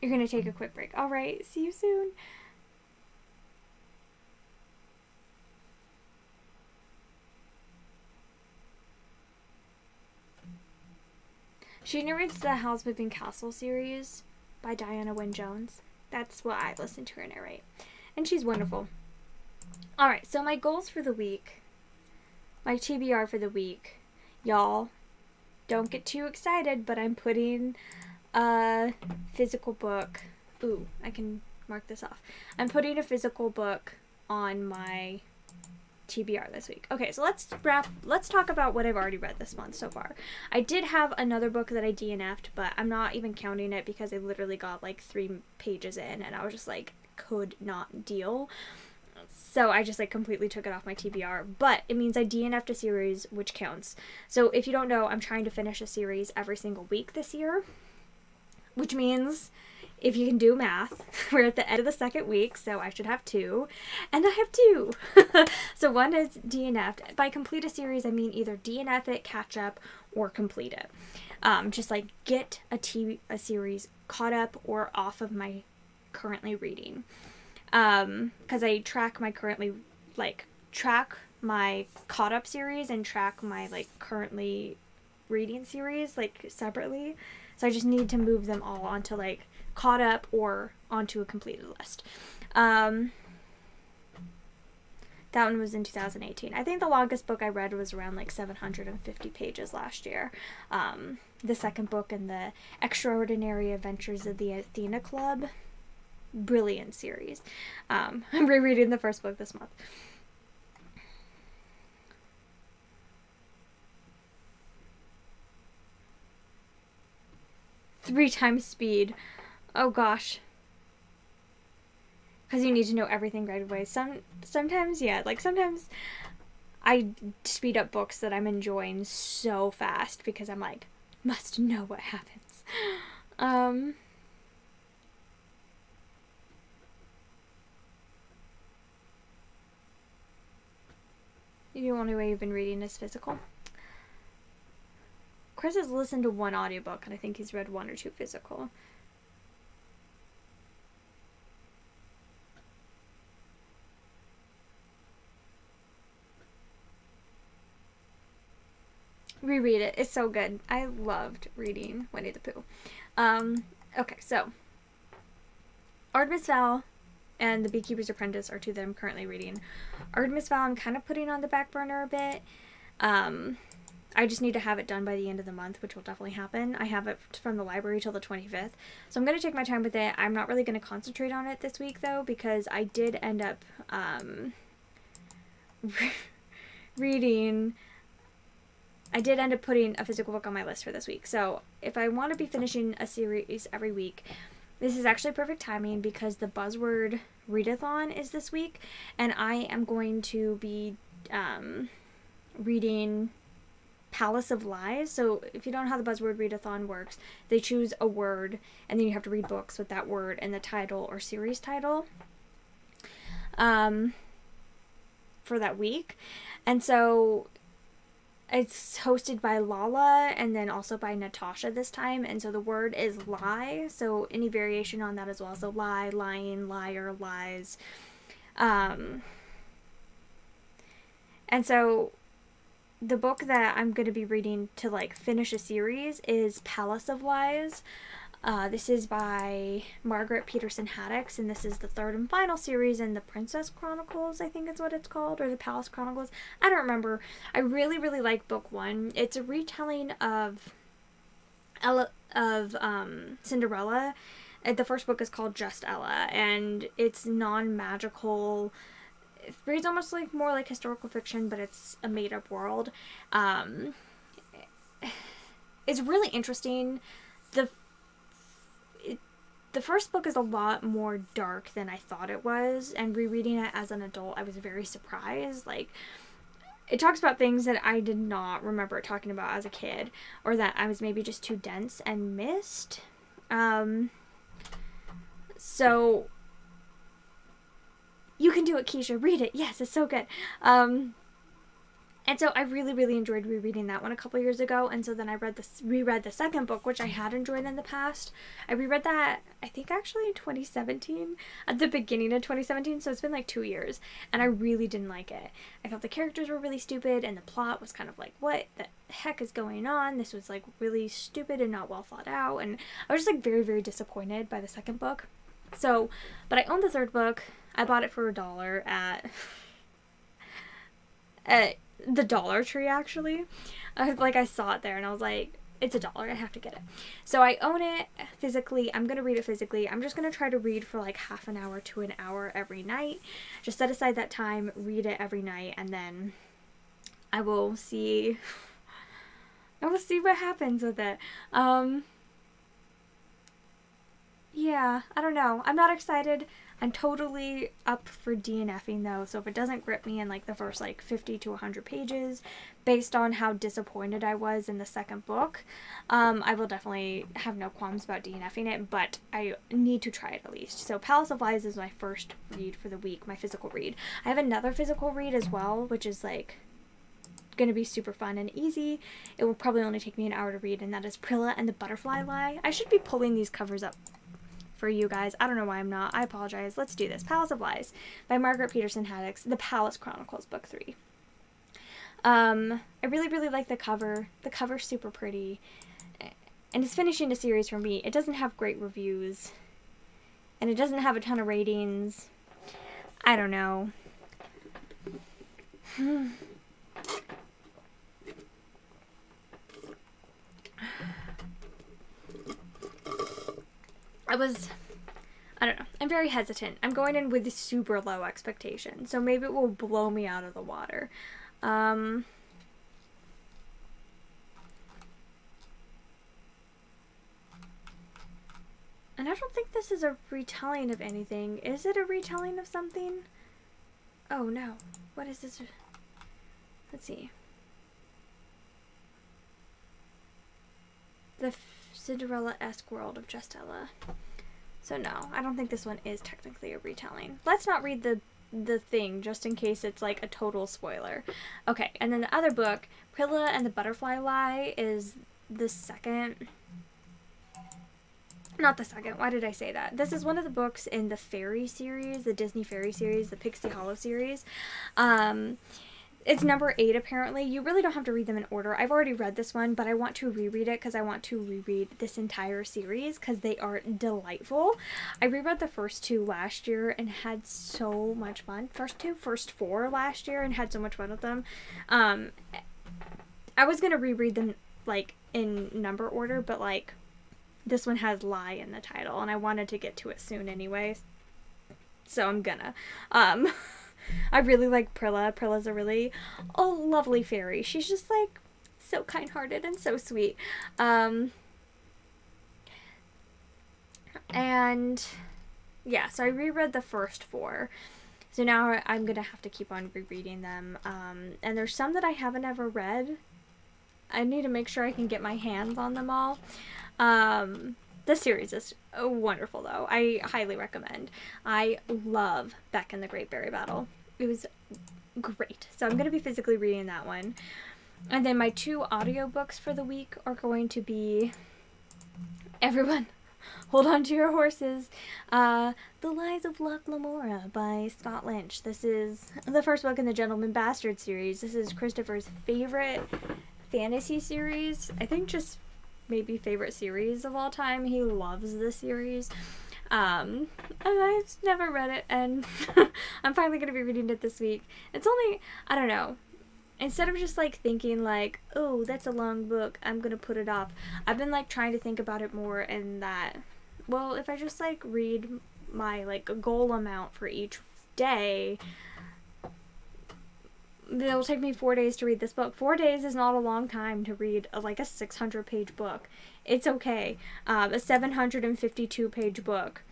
You're gonna take a quick break. All right. See you soon. She narrates the Howl's Moving Castle series by Diana Wynne Jones. That's what I listen to her narrate. And she's wonderful. Alright, so my goals for the week. My TBR for the week. Y'all, don't get too excited, but I'm putting a physical book. Ooh, I can mark this off. I'm putting a physical book on my TBR this week. Okay, so let's talk about what I've already read this month so far. I did have another book that I DNF'd, but I'm not even counting it because I literally got like 3 pages in and I was just like, could not deal. So I just like completely took it off my TBR, but it means I DNF'd a series, which counts. So if you don't know, I'm trying to finish a series every single week this year, which means if you can do math, we're at the end of the 2nd week, so I should have 2, and I have 2. So 1 is DNF'd. By complete a series, I mean either DNF it, catch up, or complete it. Just like get a series caught up or off of my currently reading. Because I track my track my caught up series and track my like currently reading series like separately. So I just need to move them all onto like caught up or onto a completed list. That one was in 2018. I think the longest book I read was around like 750 pages last year. The second book in the Extraordinary Adventures of the Athena Club. Brilliant series. I'm rereading the first book this month. Three times speed. Oh gosh. Because you need to know everything right away. Sometimes, yeah, like sometimes I speed up books that I'm enjoying so fast because I'm like, must know what happens. The only way you've been reading is physical. Chris has listened to 1 audiobook, and I think he's read 1 or 2 physical. Reread it. It's so good. I loved reading Winnie the Pooh. Okay, so Artemis Fowl and The Beekeeper's Apprentice are 2 that I'm currently reading. Artemis Fowl I'm kind of putting on the back burner a bit. I just need to have it done by the end of the month, which will definitely happen. I have it from the library till the 25th. So I'm going to take my time with it. I'm not really going to concentrate on it this week, though, because I did end up reading... I did end up putting a physical book on my list for this week. So if I want to be finishing a series every week, this is actually perfect timing because the Buzzword Readathon is this week. And I am going to be reading Palace of Lies. So if you don't know how the Buzzword Readathon works, they choose a word and then you have to read books with that word and the title or series title for that week. And so it's hosted by Lala and then also by Natasha this time. And so the word is lie. So any variation on that as well. So lie, lying, liar, lies. And so the book that I'm going to be reading to like finish a series is Palace of Lies. This is by Margaret Peterson Haddix, and this is the 3rd and final series in the Princess Chronicles, I think is what it's called, or the Palace Chronicles. I don't remember. I really, really like book 1. It's a retelling of Cinderella. The first book is called Just Ella, and it's non-magical. It reads almost like more like historical fiction, but it's a made-up world. It's really interesting. The first book is a lot more dark than I thought it was, and rereading it as an adult, I was very surprised. Like, it talks about things that I did not remember it talking about as a kid, or that I was maybe just too dense and missed. So you can do it, Keisha. Read it. Yes, it's so good. And so I really, really enjoyed rereading that one a couple years ago. And so then I reread the second book, which I had enjoyed in the past. I reread that, I think actually in 2017, at the beginning of 2017. So it's been like 2 years. And I really didn't like it. I thought the characters were really stupid and the plot was kind of like, what the heck is going on? This was like really stupid and not well thought out. And I was just like very, very disappointed by the second book. So, but I owned the third book. I bought it for $1 at the Dollar Tree, actually. I saw it there and I was like, it's $1. I have to get it. So I own it physically. I'm going to read it physically. I'm just going to try to read for like half an hour to an hour every night. Just set aside that time, read it every night, and then I will see what happens with it. Yeah, I don't know. I'm not excited. I'm totally up for DNFing though, so if it doesn't grip me in like the first like 50 to 100 pages, based on how disappointed I was in the second book, I will definitely have no qualms about DNFing it, but I need to try it at least. So Palace of Lies is my first read for the week, my physical read. I have another physical read as well, which is like going to be super fun and easy. It will probably only take me an hour to read, and that is Prilla and the Butterfly Lie. I should be pulling these covers up for you guys. I don't know why I'm not. I apologize. Let's do this. Palace of Lies by Margaret Peterson Haddix, The Palace Chronicles, Book 3. I really, really like the cover. The cover's super pretty. And it's finishing a series for me. It doesn't have great reviews. And it doesn't have a ton of ratings. I don't know. I don't know. I'm very hesitant. I'm going in with super low expectations, so maybe it will blow me out of the water. And I don't think this is a retelling of anything. Is it a retelling of something? Oh no. What is this? Let's see. The Cinderella-esque world of Justella. So no, I don't think this one is technically a retelling. Let's not read the thing, just in case it's like a total spoiler. Okay, and then the other book, Prilla and the Butterfly Lie, is the second. Not the second, why did I say that? This is one of the books in the fairy series, the Disney fairy series, the Pixie Hollow series. It's number 8 apparently. You really don't have to read them in order. I've already read this one, but I want to reread it because I want to reread this entire series because they are delightful. I reread the first 2 last year and had so much fun. First 4 last year and had so much fun with them. I was going to reread them like in number order, but like this one has lie in the title and I wanted to get to it soon anyways. So I'm gonna. I really like Prilla. Prilla's a really lovely fairy. She's just like so kind-hearted and so sweet. And yeah, so I reread the first 4. So now I'm gonna have to keep on rereading them. And there's some that I haven't ever read. I need to make sure I can get my hands on them all. This series is wonderful, though. I highly recommend. I love Beck and the Great Berry Battle. It was great. So I'm going to be physically reading that one. And then my 2 audiobooks for the week are going to be... Everyone, hold on to your horses. The Lies of Locke Lamora by Scott Lynch. This is the first book in the Gentleman Bastard series. This is Christopher's favorite fantasy series. I think just maybe favorite series of all time. He loves this series. And I've never read it, and I'm finally going to be reading it this week. It's only, I don't know, instead of just like thinking like, oh, that's a long book, I'm going to put it off. I've been like trying to think about it more in that, well, if I just like read my like goal amount for each day, it'll take me 4 days to read this book. 4 days is not a long time to read like a 600-page book. It's okay. A 752-page book,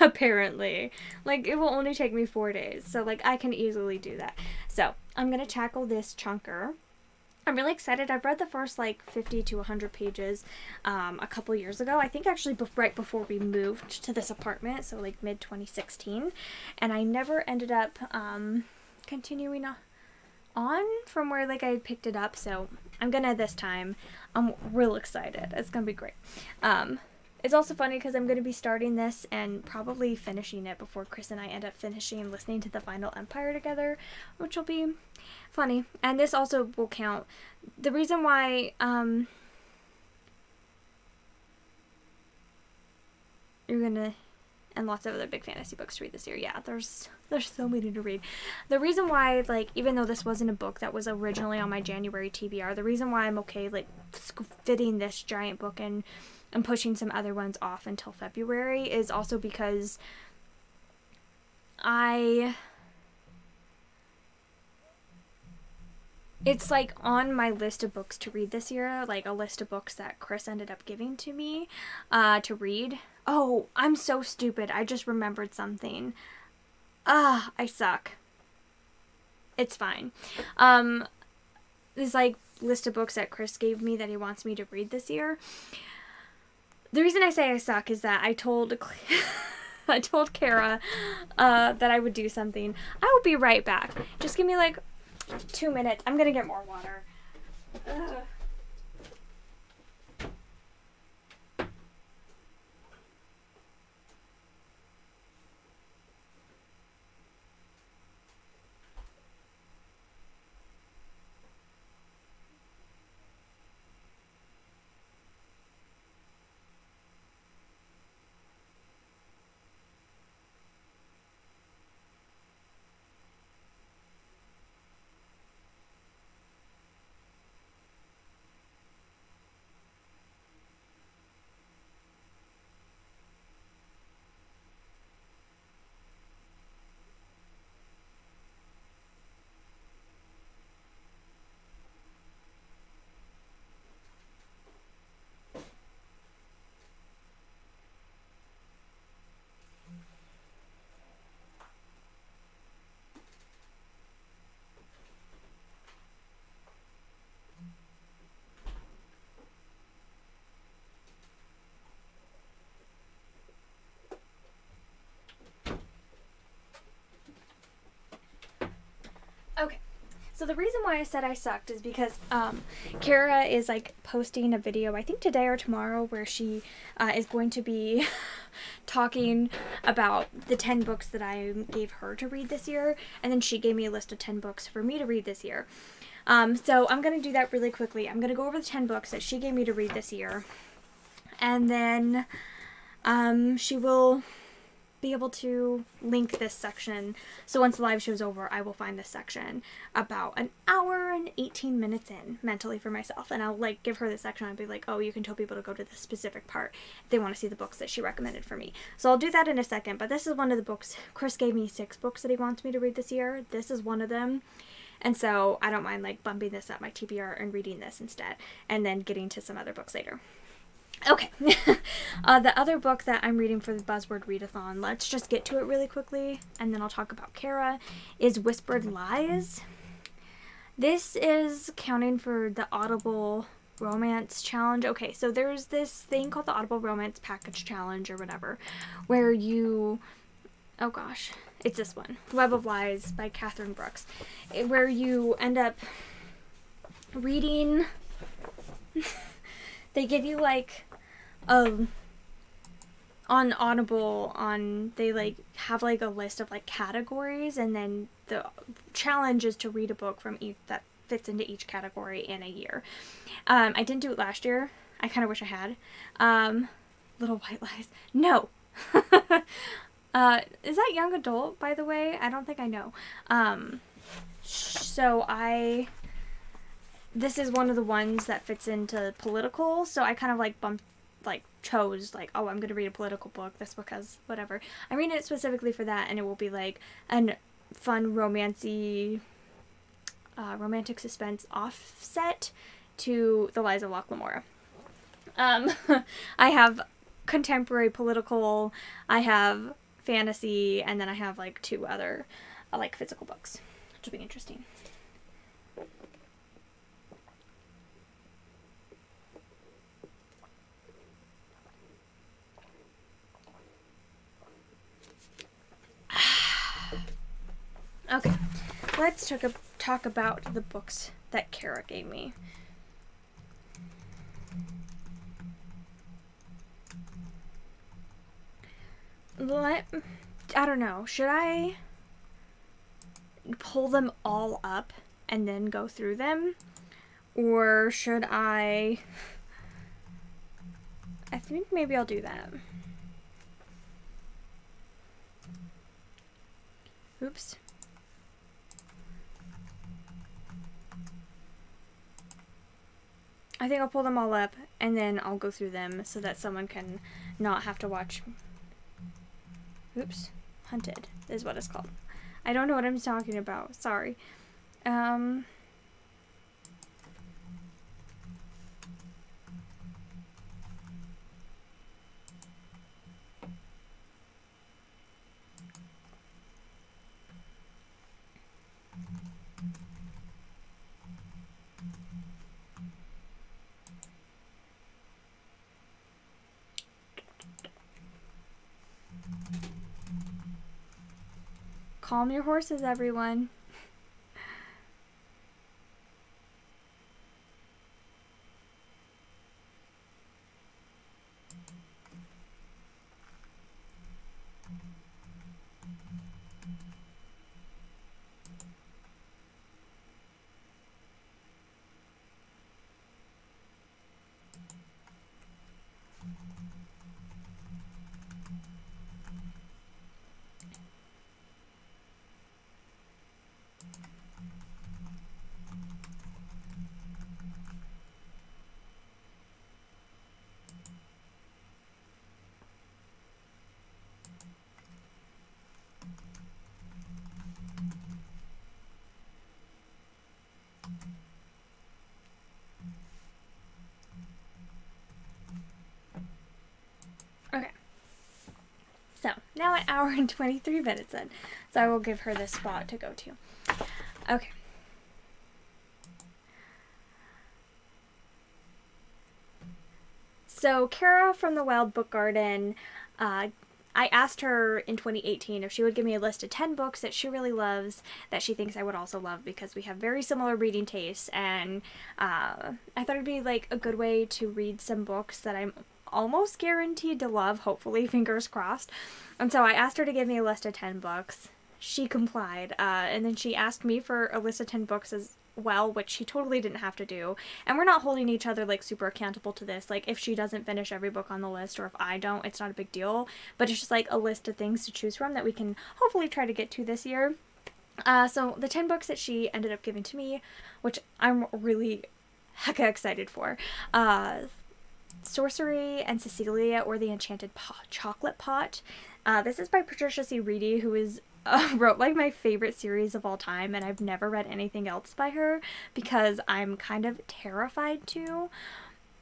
apparently. Like, it will only take me 4 days. So, like, I can easily do that. So, I'm going to tackle this chunker. I'm really excited. I've read the first, like, 50 to 100 pages a couple years ago. I think actually right before we moved to this apartment. So, like, mid-2016. And I never ended up continuing on from where like I had picked it up, so I'm gonna this time. I'm real excited. It's gonna be great. It's also funny because I'm gonna be starting this and probably finishing it before Chris and I end up finishing listening to The Final Empire together, which will be funny. And this also will count. The reason why you're gonna and lots of other big fantasy books to read this year. Yeah, there's so many to read. The reason why, like, even though this wasn't a book that was originally on my January TBR, the reason why I'm okay, like, fitting this giant book in and pushing some other ones off until February is also because it's like on my list of books to read this year, like a list of books that Chris ended up giving to me to read. Oh, I'm so stupid. I just remembered something. I suck. It's fine. This like list of books that Chris gave me that he wants me to read this year. The reason I say I suck is that I told Kara that I would do something. I will be right back. Just give me like 2 minutes. I'm gonna get more water. Ugh. Okay, so the reason why I said I sucked is because Kara is like posting a video, I think today or tomorrow, where she is going to be talking about the 10 books that I gave her to read this year, and then she gave me a list of 10 books for me to read this year. So I'm going to do that really quickly. I'm going to go over the 10 books that she gave me to read this year, and then she will be able to link this section. So once the live show's over, I will find this section about an hour and 18 minutes in mentally for myself, and I'll like give her this section and be like, oh, you can tell people to go to this specific part if they want to see the books that she recommended for me. So I'll do that in a second, but this is one of the books. Chris gave me 6 books that he wants me to read this year. This is one of them, and so I don't mind like bumping this up my TBR and reading this instead, and then getting to some other books later. Okay, the other book that I'm reading for the Buzzword Readathon, let's just get to it really quickly, and then I'll talk about Kara, is Whispered Lies. This is counting for the Audible Romance Challenge. Okay, so there's this thing called the Audible Romance Package Challenge or whatever, where you, oh gosh, it's this one, Web of Lies by Catherine Brooks, where you end up reading, they give you like, on Audible, they like have like a list of like categories, and then the challenge is to read a book from each that fits into each category in a year. I didn't do it last year. I kind of wish I had. Little White Lies. No. Is that young adult, by the way? I don't think I know. This is one of the ones that fits into political, so I kind of like chose like, oh, I'm gonna read a political book, this because whatever. I'm reading it specifically for that, and it will be like a fun romantic suspense offset to The Lies of Locke Lamora. I have contemporary political, I have fantasy, and then I have like 2 other like physical books, which will be interesting. Okay, let's talk about the books that Kara gave me. I don't know, should I pull them all up and then go through them? Or should I think maybe I'll do that. Oops. I think I'll pull them all up and then I'll go through them so that someone can not have to watch. Oops. Hunted is what it's called. I don't know what I'm talking about. Sorry. Calm your horses, everyone. Okay. So, now an hour and 23 minutes in. So I will give her this spot to go to. Okay. So, Kara from the Wild Book Garden, I asked her in 2018 if she would give me a list of 10 books that she really loves that she thinks I would also love, because we have very similar reading tastes, and I thought it'd be like a good way to read some books that I'm almost guaranteed to love, hopefully, fingers crossed. And so I asked her to give me a list of 10 books. She complied, and then she asked me for a list of 10 books as well, which she totally didn't have to do. And we're not holding each other like super accountable to this. Like, if she doesn't finish every book on the list, or if I don't, it's not a big deal. But it's just like a list of things to choose from that we can hopefully try to get to this year. So the 10 books that she ended up giving to me, which I'm really hecka excited for. Sorcery and Cecilia, or the Enchanted Chocolate Pot. This is by Patricia C. Reedy, who is wrote like my favorite series of all time, and I've never read anything else by her because I'm kind of terrified to.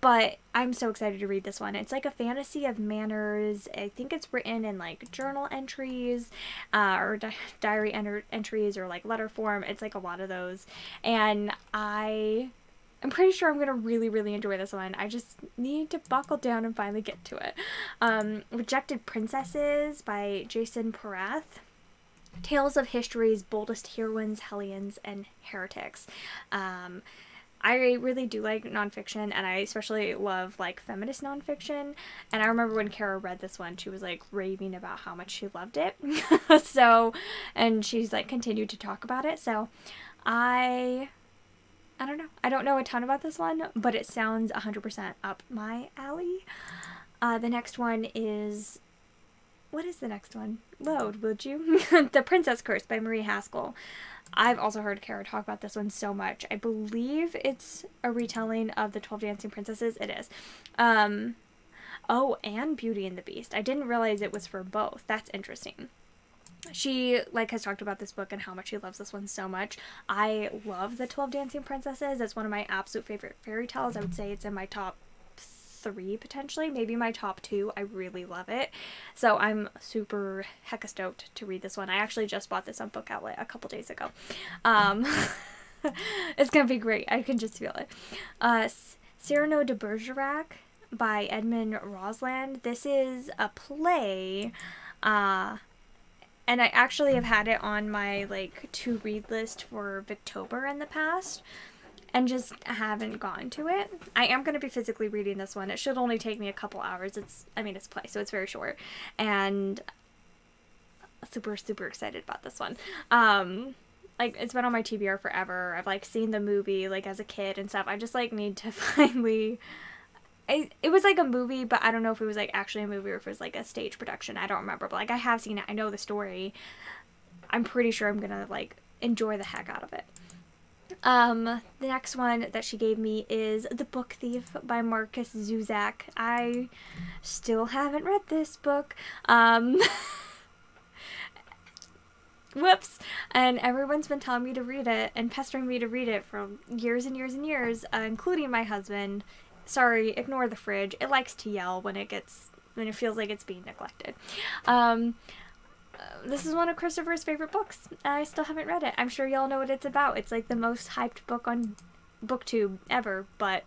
But I'm so excited to read this one. It's like a fantasy of manners. I think it's written in like journal entries, or diary entries, or like letter form. It's like a lot of those, and I'm pretty sure I'm going to really, really enjoy this one. I just need to buckle down and finally get to it. Rejected Princesses by Jason Porath. Tales of History's Boldest Heroines, Hellions, and Heretics. I really do like nonfiction, and I especially love like feminist nonfiction. And I remember when Kara read this one, she was like raving about how much she loved it. So, and she's like continued to talk about it. So I don't know. I don't know a ton about this one, but it sounds 100% up my alley. The next one is... What is the next one? Load, would you? The Princess Curse by Marie Haskell. I've also heard Kara talk about this one so much. I believe it's a retelling of the 12 Dancing Princesses. It is. Oh, and Beauty and the Beast. I didn't realize it was for both. That's interesting. She, like, has talked about this book and how much she loves this one so much. I love the 12 Dancing Princesses. It's one of my absolute favorite fairy tales. I would say it's in my top 3, potentially, maybe my top 2. I really love it. So I'm super hecka stoked to read this one. I actually just bought this on Book Outlet a couple days ago. It's gonna be great. I can just feel it. Cyrano de Bergerac by Edmund Rostand. This is a play, and I actually have had it on my like to read list for Victober in the past, and just haven't gotten to it. I am going to be physically reading this one. It should only take me a couple hours. It's a play, so it's very short, and super, super excited about this one. Like, it's been on my TBR forever. I've like seen the movie like as a kid and stuff. I just like need to finally... It was like a movie, but I don't know if it was like actually a movie or if it was like a stage production. I don't remember, but like I have seen it. I know the story. I'm pretty sure I'm gonna like enjoy the heck out of it. The next one that she gave me is The Book Thief by Marcus Zuzak. I still haven't read this book. Whoops. And everyone's been telling me to read it and pestering me to read it for years and years and years, including my husband. Sorry, ignore the fridge. It likes to yell when it feels like it's being neglected. This is one of Christopher's favorite books. I still haven't read it. I'm sure y'all know what it's about. It's like the most hyped book on BookTube ever, but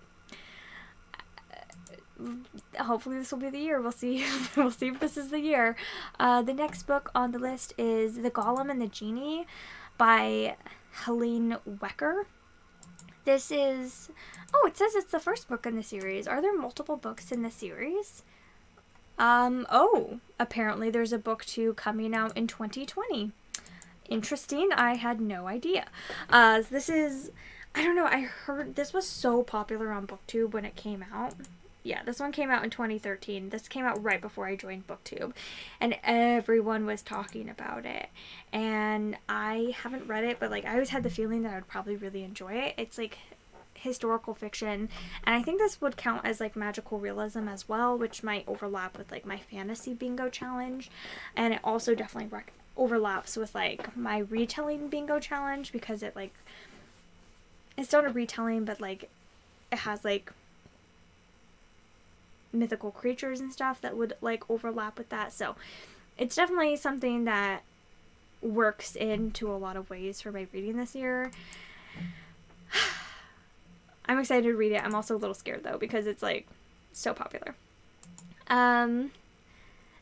hopefully this will be the year. We'll see. We'll see if this is the year. The next book on the list is The Golem and the Genie by Helene Wecker. This is... Oh, it says it's the first book in the series. Are there multiple books in the series? Oh, apparently there's a book 2 coming out in 2020. Interesting. I had no idea. This is... I don't know. I heard this was so popular on BookTube when it came out. Yeah, this one came out in 2013. This came out right before I joined BookTube. And everyone was talking about it. And I haven't read it, but like I always had the feeling that I would probably really enjoy it. It's like historical fiction, and I think this would count as like magical realism as well, which might overlap with like my fantasy bingo challenge. And it also definitely overlaps with like my retelling bingo challenge, because it like, it's not a retelling, but like it has like mythical creatures and stuff that would like overlap with that. So it's definitely something that works into a lot of ways for my reading this year. I'm excited to read it. I'm also a little scared though, because it's like so popular.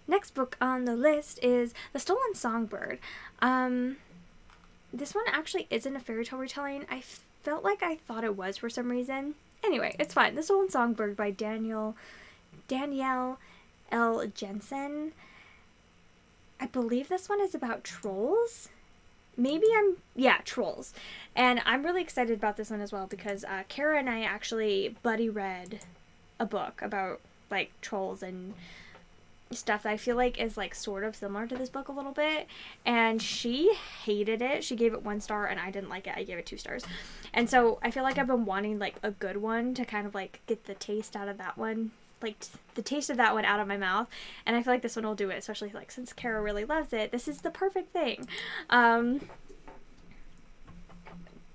Next book on the list is The Stolen Songbird. This one actually isn't a fairy tale retelling. I felt like I thought it was for some reason. Anyway, it's fine. The Stolen Songbird by Danielle L. Jensen. I believe this one is about trolls. Yeah, trolls. And I'm really excited about this one as well, because Kara and I actually buddy read a book about like trolls and stuff that I feel like is like sort of similar to this book a little bit, and she hated it. She gave it 1 star and I didn't like it. I gave it 2 stars. And so I feel like I've been wanting like a good one to kind of like get the taste out of that one, like the taste of that one out of my mouth, and I feel like this one will do it, especially like since Kara really loves it. This is the perfect thing.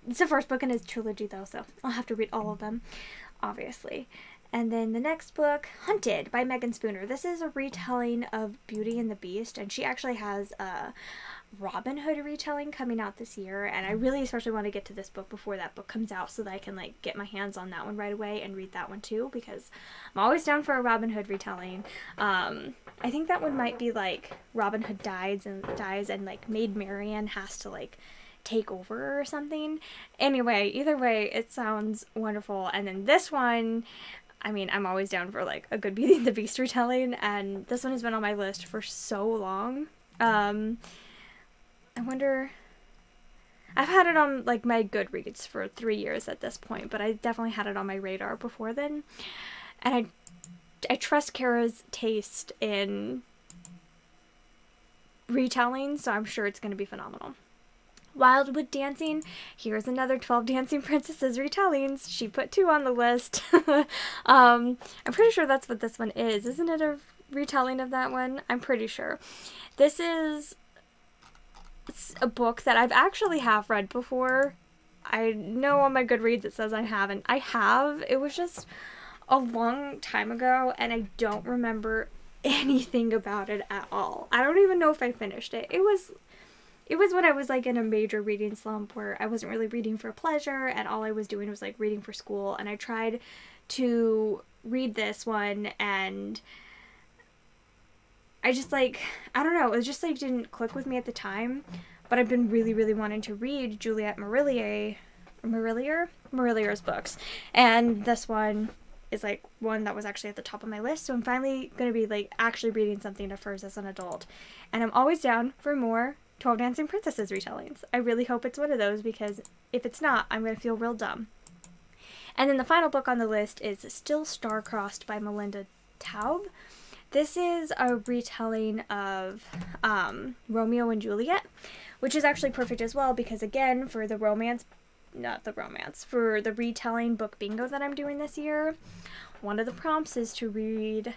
It's the first book in his trilogy though, so I'll have to read all of them, obviously. And then the next book, Hunted by Megan Spooner. This is a retelling of Beauty and the Beast, and she actually has a Robin Hood retelling coming out this year, and I really especially want to get to this book before that book comes out so that I can like get my hands on that one right away and read that one too, because I'm always down for a Robin Hood retelling. I think that one might be like Robin Hood dies and like Maid Marian has to like take over or something. Anyway, either way, it sounds wonderful. And then this one, I mean, I'm always down for like a good Beauty and the Beast retelling, and this one has been on my list for so long. I wonder, I've had it on like my Goodreads for 3 years at this point, but I definitely had it on my radar before then. And I trust Kara's taste in retelling, so I'm sure it's going to be phenomenal. Wildwood Dancing. Here's another 12 Dancing Princesses retellings. She put 2 on the list. I'm pretty sure that's what this one is. Isn't it a retelling of that one? I'm pretty sure. This is a book that I've actually half read before. I know on my Goodreads it says I haven't. I have. It was just a long time ago, and I don't remember anything about it at all. I don't even know if I finished it. It was when I was like in a major reading slump where I wasn't really reading for pleasure, and all I was doing was like reading for school, and I tried to read this one, and I just like, I don't know, it just like didn't click with me at the time, but I've been really, really wanting to read Juliette Marillier's books, and this one is like one that was actually at the top of my list, so I'm finally going to be like actually reading something of hers as an adult, and I'm always down for more 12 Dancing Princesses retellings. I really hope it's one of those, because if it's not, I'm going to feel real dumb. And then the final book on the list is Still Star-Crossed by Melinda Taub. This is a retelling of Romeo and Juliet, which is actually perfect as well because, again, for the for the retelling book bingo that I'm doing this year, one of the prompts is to read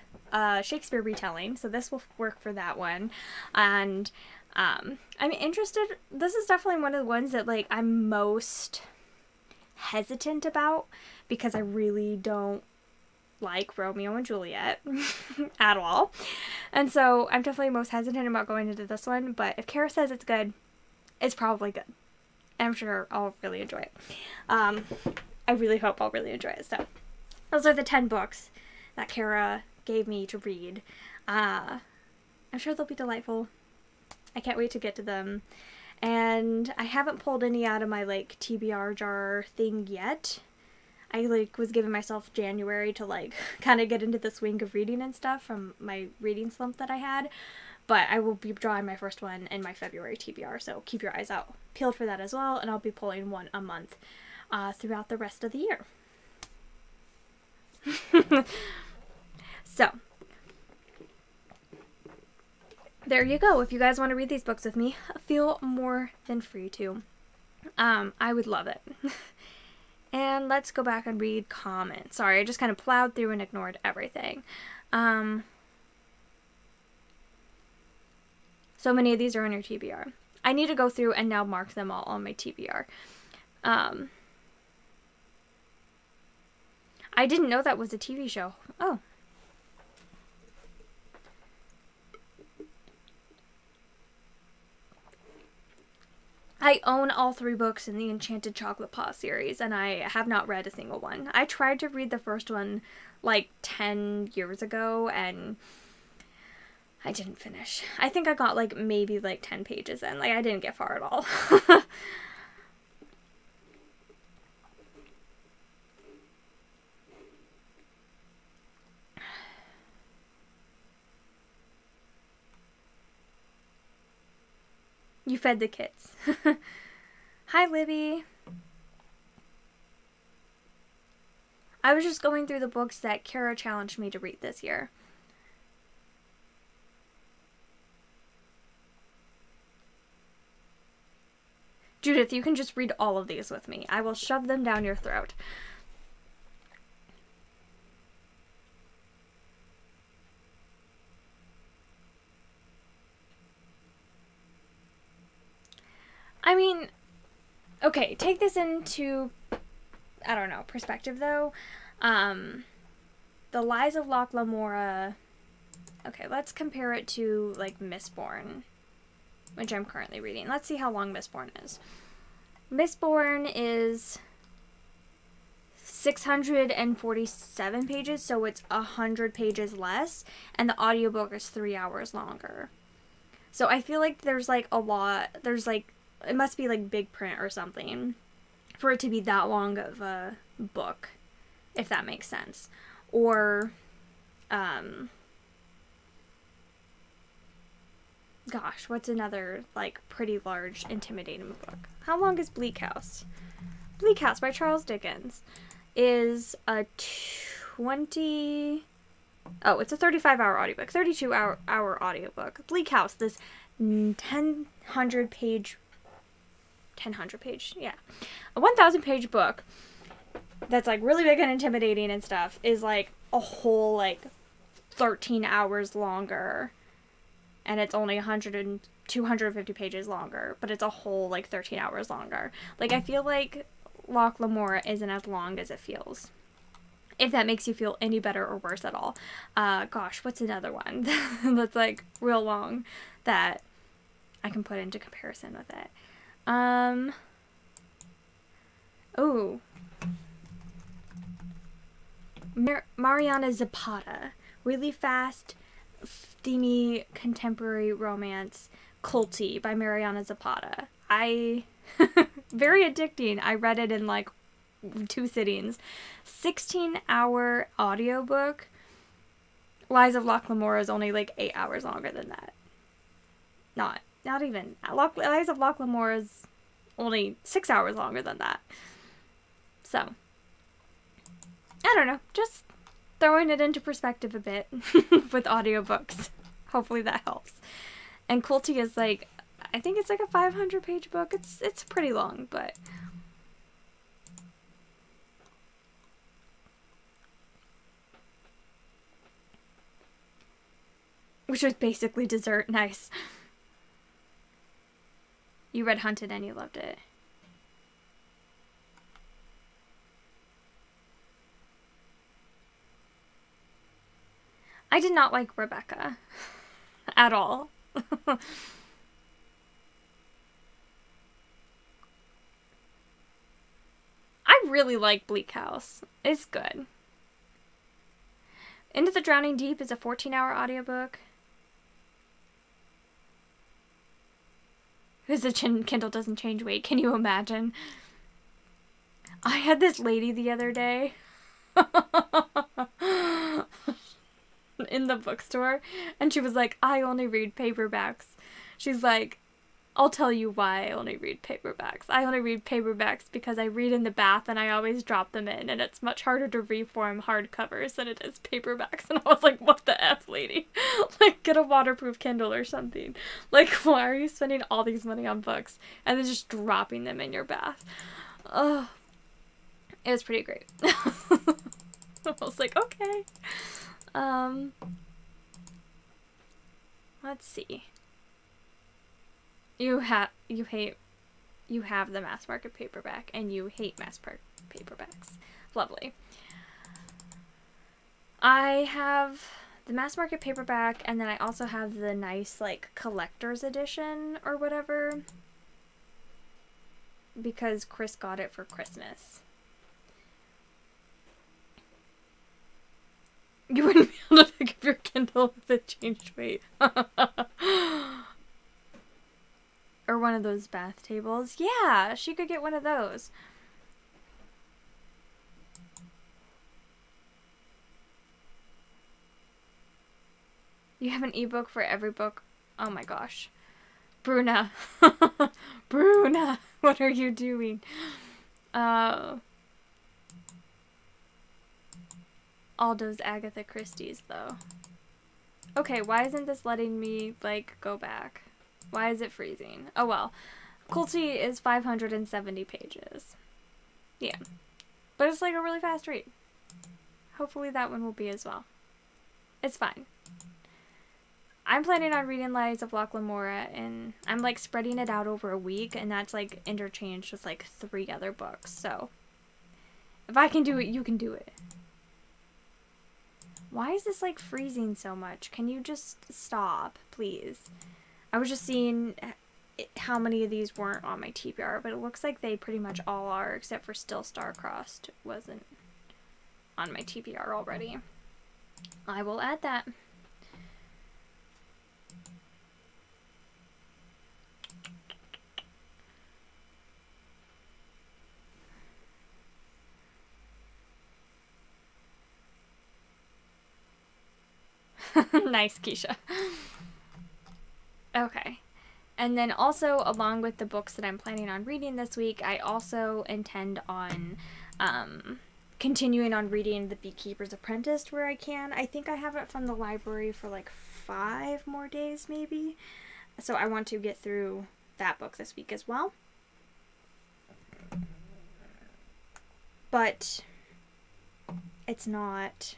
Shakespeare retelling, so this will work for that one. And I'm interested. This is definitely one of the ones that, like, I'm most hesitant about because I really don't like Romeo and Juliet at all. And so I'm definitely most hesitant about going into this one, but if Kara says it's good, it's probably good. I'm sure I'll really enjoy it. I really hope I'll really enjoy it. So those are the 10 books that Kara gave me to read. I'm sure they'll be delightful. I can't wait to get to them. And I haven't pulled any out of my, like, TBR jar thing yet. I, like, was giving myself January to, like, kind of get into the swing of reading and stuff from my reading slump that I had. But I will be drawing my first one in my February TBR, so keep your eyes out peeled for that as well, and I'll be pulling one a month throughout the rest of the year. So, there you go. If you guys want to read these books with me, feel more than free to. I would love it. And let's go back and read comments. Sorry, I just kind of plowed through and ignored everything. So many of these are on your TBR. I need to go through and now mark them all on my TBR. I didn't know that was a TV show. Oh. I own all 3 books in the Enchanted Chocolate Paw series, and I have not read a single one. I tried to read the first one like 10 years ago, and I didn't finish. I think I got like maybe like 10 pages in. Like, I didn't get far at all. You fed the kids. Hi, Libby. I was just going through the books that Kara challenged me to read this year. Judith, you can just read all of these with me. I will shove them down your throat. I mean, okay, take this into, I don't know, perspective though. The Lies of Locke Lamora. Okay, let's compare it to like Mistborn, which I'm currently reading. Let's see how long Mistborn is. Mistborn is 647 pages, so it's 100 pages less, and the audiobook is 3 hours longer. So I feel like there's like a lot, there's like, it must be like big print or something for it to be that long of a book, if that makes sense. Or, gosh, what's another, like, pretty large, intimidating book? How long is Bleak House? Bleak House by Charles Dickens is a 20... Oh, it's a 35-hour audiobook. 32-hour audiobook. Bleak House, this 1,000 page, yeah. A 1,000-page book that's, like, really big and intimidating and stuff is, like, a whole, like, 13 hours longer. And it's only 250 pages longer, but it's a whole, like, 13 hours longer. Like, I feel like Locke Lamora isn't as long as it feels. If that makes you feel any better or worse at all. Gosh, what's another one that's, like, real long that I can put into comparison with it? Oh. Mariana Zapata. Really fast, steamy contemporary romance, culty by Mariana Zapata. Very addicting. I read it in like 2 sittings. 16-hour audiobook. Lies of Locke Lamora is only like 8 hours longer than that. Not even. Lies of Locke Lamora is only 6 hours longer than that. So, I don't know. Just throwing it into perspective a bit with audiobooks. Hopefully that helps. And culty is like, I think it's like a 500-page book. It's pretty long, but which was basically dessert. Nice. You read Hunted and you loved it. I did not like Rebecca at all. I really like Bleak House. It's good. Into the Drowning Deep is a 14-hour audiobook. Because the Kindle doesn't change weight. Can you imagine? I had this lady the other day in the bookstore, and she was like, I only read paperbacks. She's like, I'll tell you why I only read paperbacks. I only read paperbacks because I read in the bath and I always drop them in, and it's much harder to reform hardcovers than it is paperbacks. And I was like, what the F, lady? Like, get a waterproof Kindle or something. Like, why are you spending all these money on books and then just dropping them in your bath? Ugh. It was pretty great. I was like, okay. Let's see. You have the mass market paperback, and you hate mass market paperbacks. Lovely. I have the mass market paperback, and then I also have the nice, like, collector's edition or whatever, because Chris got it for Christmas. You wouldn't be able to pick up your Kindle if it changed weight. Or one of those bath tables. Yeah, she could get one of those. You have an ebook for every book. Oh my gosh. Bruna. Bruna, what are you doing? All those Agatha Christie's, though. Okay, why isn't this letting me, like, go back? Why is it freezing? Oh well. Kulti is 570 pages. Yeah. But it's like a really fast read. Hopefully that one will be as well. It's fine. I'm planning on reading Lies of Locke Lamora, and I'm like spreading it out over a week, and that's like interchanged with like 3 other books. So if I can do it, you can do it. Why is this like freezing so much? Can you just stop, please? I was just seeing how many of these weren't on my TBR, but it looks like they pretty much all are, except for Still Star-Crossed wasn't on my TBR already. I will add that. Nice, Keisha. Okay. And then also, along with the books that I'm planning on reading this week, I also intend on continuing on reading The Beekeeper's Apprentice where I can. I think I have it from the library for like 5 more days, maybe. So I want to get through that book this week as well. But it's not...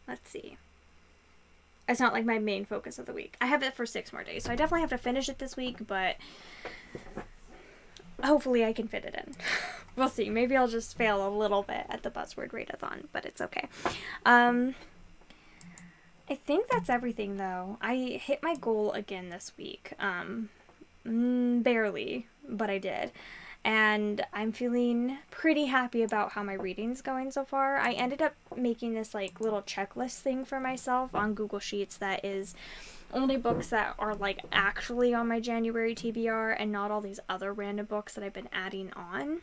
Let's see. It's not like my main focus of the week. I have it for 6 more days, so I definitely have to finish it this week, but hopefully I can fit it in. We'll see. Maybe I'll just fail a little bit at the Buzzword Readathon, but it's okay. I think that's everything, though. I hit my goal again this week. Barely, but I did. And I'm feeling pretty happy about how my reading's going so far. I ended up making this like little checklist thing for myself on Google Sheets that is only books that are like actually on my January TBR and not all these other random books that I've been adding on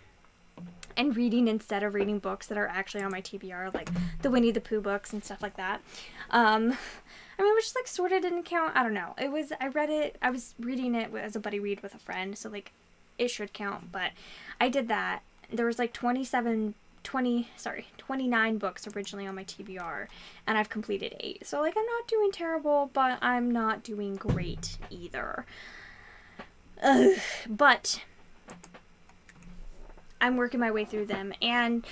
and reading instead of reading books that are actually on my TBR, like the Winnie the Pooh books and stuff like that. I mean, which like sort of didn't count. I don't know. I was reading it as a buddy read with a friend, so like it should count, but I did that. There was like 27 29 books originally on my TBR, and I've completed 8. So, like, I'm not doing terrible, but I'm not doing great either. Ugh. But I'm working my way through them, and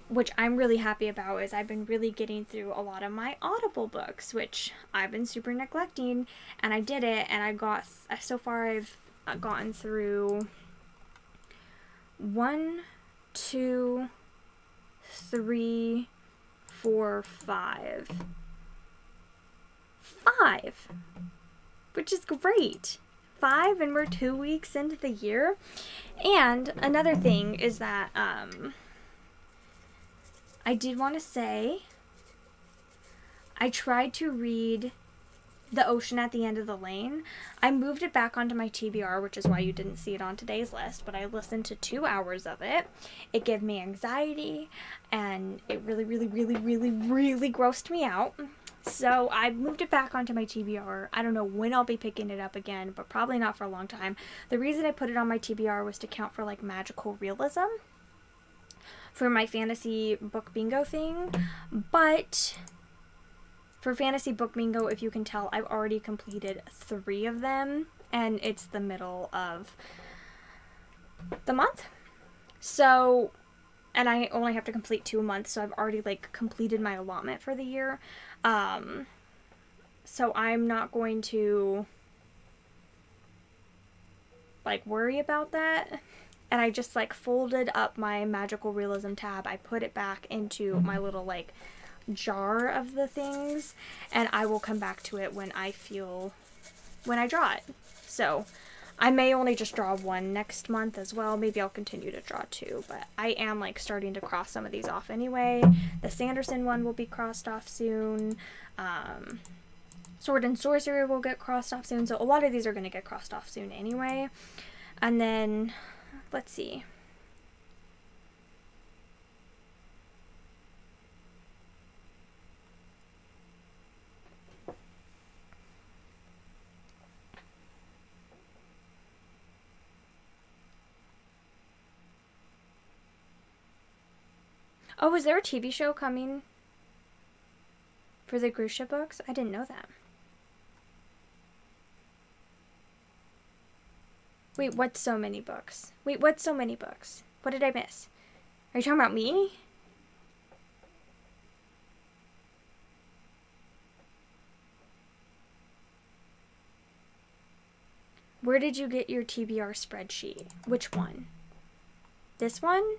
which I'm really happy about is I've been really getting through a lot of my Audible books, which I've been super neglecting, and I did it, and I got, so far I've gotten through 1, 2, 3, 4, 5. 5! Which is great. 5, and we're 2 weeks into the year. And another thing is that, I did want to say, I tried to read The Ocean at the End of the Lane. I moved it back onto my TBR, which is why you didn't see it on today's list, but I listened to 2 hours of it. It gave me anxiety, and it really, really, really, really, really grossed me out. So I moved it back onto my TBR. I don't know when I'll be picking it up again, but probably not for a long time. The reason I put it on my TBR was to count for, like, magical realism for my fantasy book bingo thing, but for fantasy book bingo, if you can tell, I've already completed 3 of them, and it's the middle of the month. So, and I only have to complete 2 a month, so I've already, like, completed my allotment for the year. So I'm not going to, like, worry about that. And I just, like, folded up my magical realism tab. I put it back into my little, like, jar of the things, and I will come back to it when I draw it. So I may only just draw 1 next month as well. Maybe I'll continue to draw 2, but I am, like, starting to cross some of these off anyway. The Sanderson one will be crossed off soon. Sword and Sorcery will get crossed off soon. So a lot of these are going to get crossed off soon anyway. And then, let's see. Oh, is there a TV show coming for the Grusha books? I didn't know that. Wait, what's so many books? Wait, what's so many books? What did I miss? Are you talking about me? Where did you get your TBR spreadsheet? Which one? This one?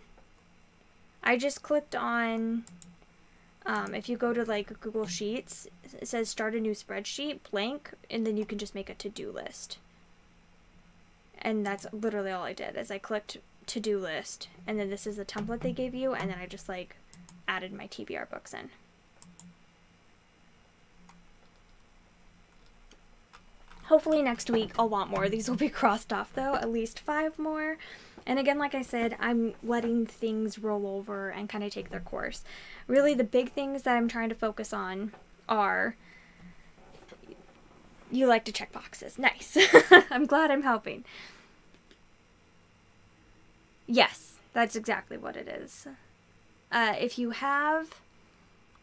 I just clicked on, if you go to, like, Google Sheets, it says start a new spreadsheet, blank, and then you can just make a to-do list. And that's literally all I did, is I clicked to-do list, and then this is the template they gave you, and then I just, like, added my TBR books in. Hopefully next week a lot more of these will be crossed off, though, at least 5 more. And again, like I said, I'm letting things roll over and kind of take their course. Really, the big things that I'm trying to focus on are, you like to check boxes. Nice. I'm glad I'm helping. Yes, that's exactly what it is. If you have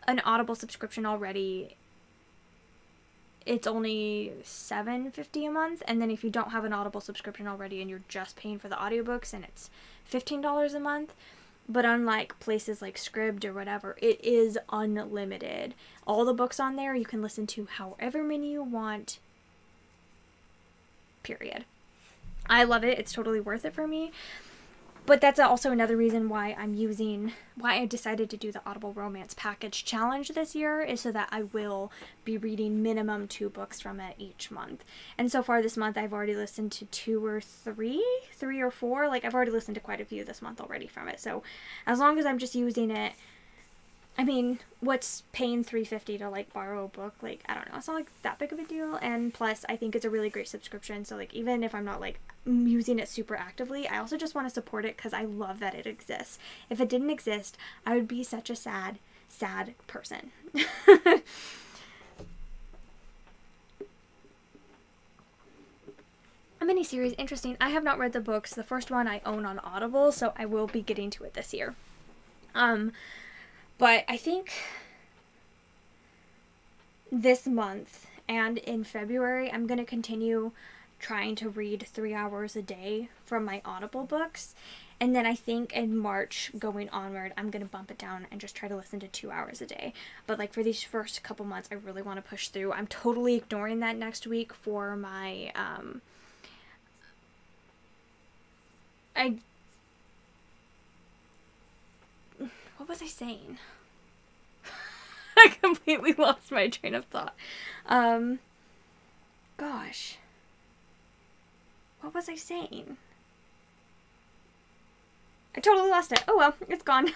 an Audible subscription already, it's only $7.50 a month, and then if you don't have an Audible subscription already and you're just paying for the audiobooks, and it's $15 a month. But unlike places like Scribd or whatever, it is unlimited. All the books on there you can listen to however many you want, period. I love it. It's totally worth it for me. But that's also another reason why why I decided to do the Audible Romance Package Challenge this year, is so that I will be reading minimum 2 books from it each month. And so far this month, I've already listened to 2 or 3 or 4. Like, I've already listened to quite a few this month already from it. So as long as I'm just using it, I mean, what's paying $3.50 to, like, borrow a book? Like, I don't know. It's not, like, that big of a deal. And plus, I think it's a really great subscription. So, like, even if I'm not, like, using it super actively, I also just want to support it because I love that it exists. If it didn't exist, I would be such a sad, sad person. A miniseries, interesting. I have not read the books. The first one I own on Audible, so I will be getting to it this year. But I think this month and in February, I'm going to continue trying to read 3 hours a day from my Audible books. And then I think in March going onward, I'm going to bump it down and just try to listen to 2 hours a day. But like for these first couple months, I really want to push through. I'm totally ignoring that next week for my, what was I saying? I completely lost my train of thought. Gosh. What was I saying? I totally lost it. Oh well, it's gone.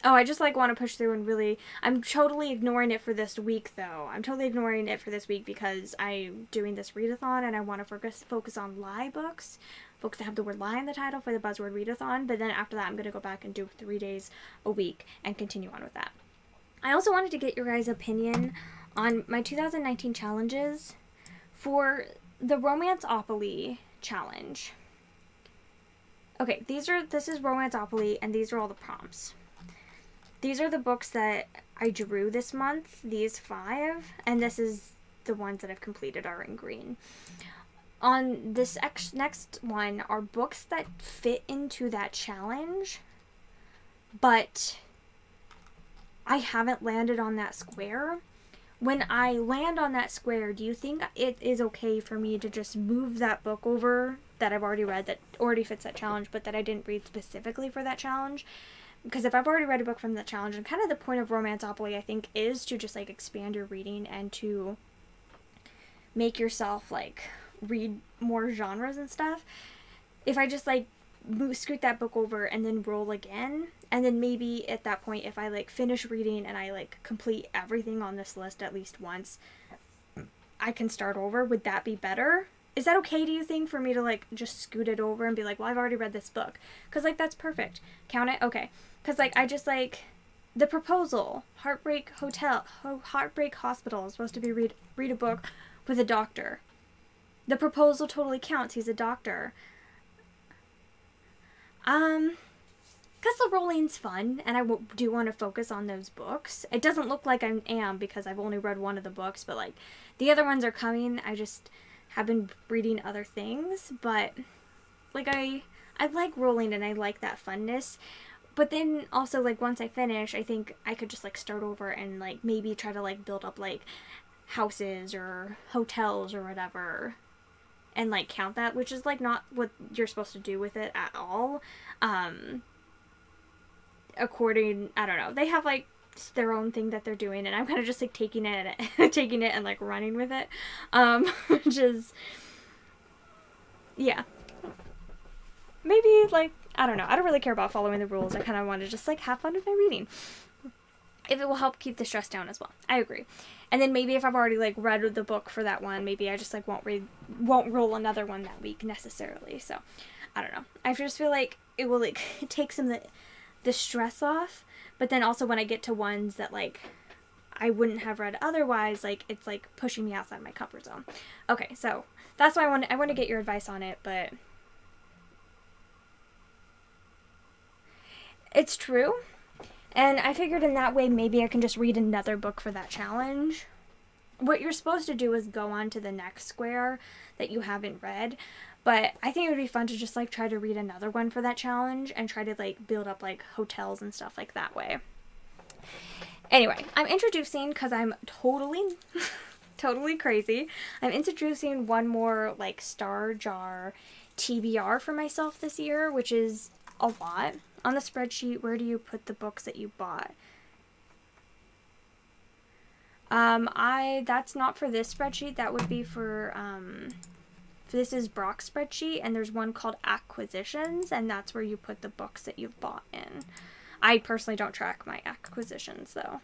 Oh, I just like want to push through and really, I'm totally ignoring it for this week though. I'm totally ignoring it for this week because I'm doing this readathon and I want to focus on lie books. Books that have the word lie in the title for the Buzzword Readathon, but then after that I'm going to go back and do 3 days a week and continue on with that. I also wanted to get your guys' opinion on my 2019 challenges for the Romanceopoly challenge. Okay, this is Romanceopoly and these are all the prompts. These are the books that I drew this month, these 5, and this is the ones that I've completed are in green. On this next one are books that fit into that challenge, but I haven't landed on that square. When I land on that square, do you think it is okay for me to just move that book over that I've already read that already fits that challenge, but that I didn't read specifically for that challenge? Because if I've already read a book from that challenge, and kind of the point of Romanceopoly, I think, is to just like expand your reading and to make yourself like read more genres and stuff. If I just like scoot that book over and then roll again, and then maybe at that point if I like finish reading and I like complete everything on this list at least once, I can start over, would that be better? Is that okay, do you think, for me to like just scoot it over and be like, well, I've already read this book? Because like that's perfect. Count it? Okay. Because like I just like The Proposal, Heartbreak Hospital is supposed to be read a book with a doctor. The Proposal totally counts. He's a doctor. Because the rolling's fun, and I do want to focus on those books. It doesn't look like I am because I've only read one of the books, but like the other ones are coming. I just have been reading other things, but like I like rolling and I like that funness. But then also like once I finish, I think I could just like start over and like maybe try to like build up like houses or hotels or whatever. And like count that, which is like not what you're supposed to do with it at all. I don't know, they have like their own thing that they're doing, and I'm kind of just like taking it and like running with it, which is, yeah, maybe like, I don't know, I don't really care about following the rules. I kind of want to just like have fun with my reading, if it will help keep the stress down as well. I agree. And then maybe if I've already like read the book for that one, maybe I just like won't roll another one that week necessarily. So I don't know. I just feel like it will like take some of the stress off. But then also when I get to ones that like I wouldn't have read otherwise, like it's like pushing me outside my comfort zone. Okay, so that's why I want to get your advice on it, but it's true. And I figured in that way, maybe I can just read another book for that challenge. What you're supposed to do is go on to the next square that you haven't read. But I think it would be fun to just like try to read another one for that challenge and try to like build up like hotels and stuff like that way. Anyway, I'm introducing, because I'm totally crazy, I'm introducing one more like Star Jar TBR for myself this year, which is a lot. On the spreadsheet, where do you put the books that you bought? That's not for this spreadsheet. That would be for, this is Brock's spreadsheet, and there's one called Acquisitions, and that's where you put the books that you've bought in. I personally don't track my acquisitions, though.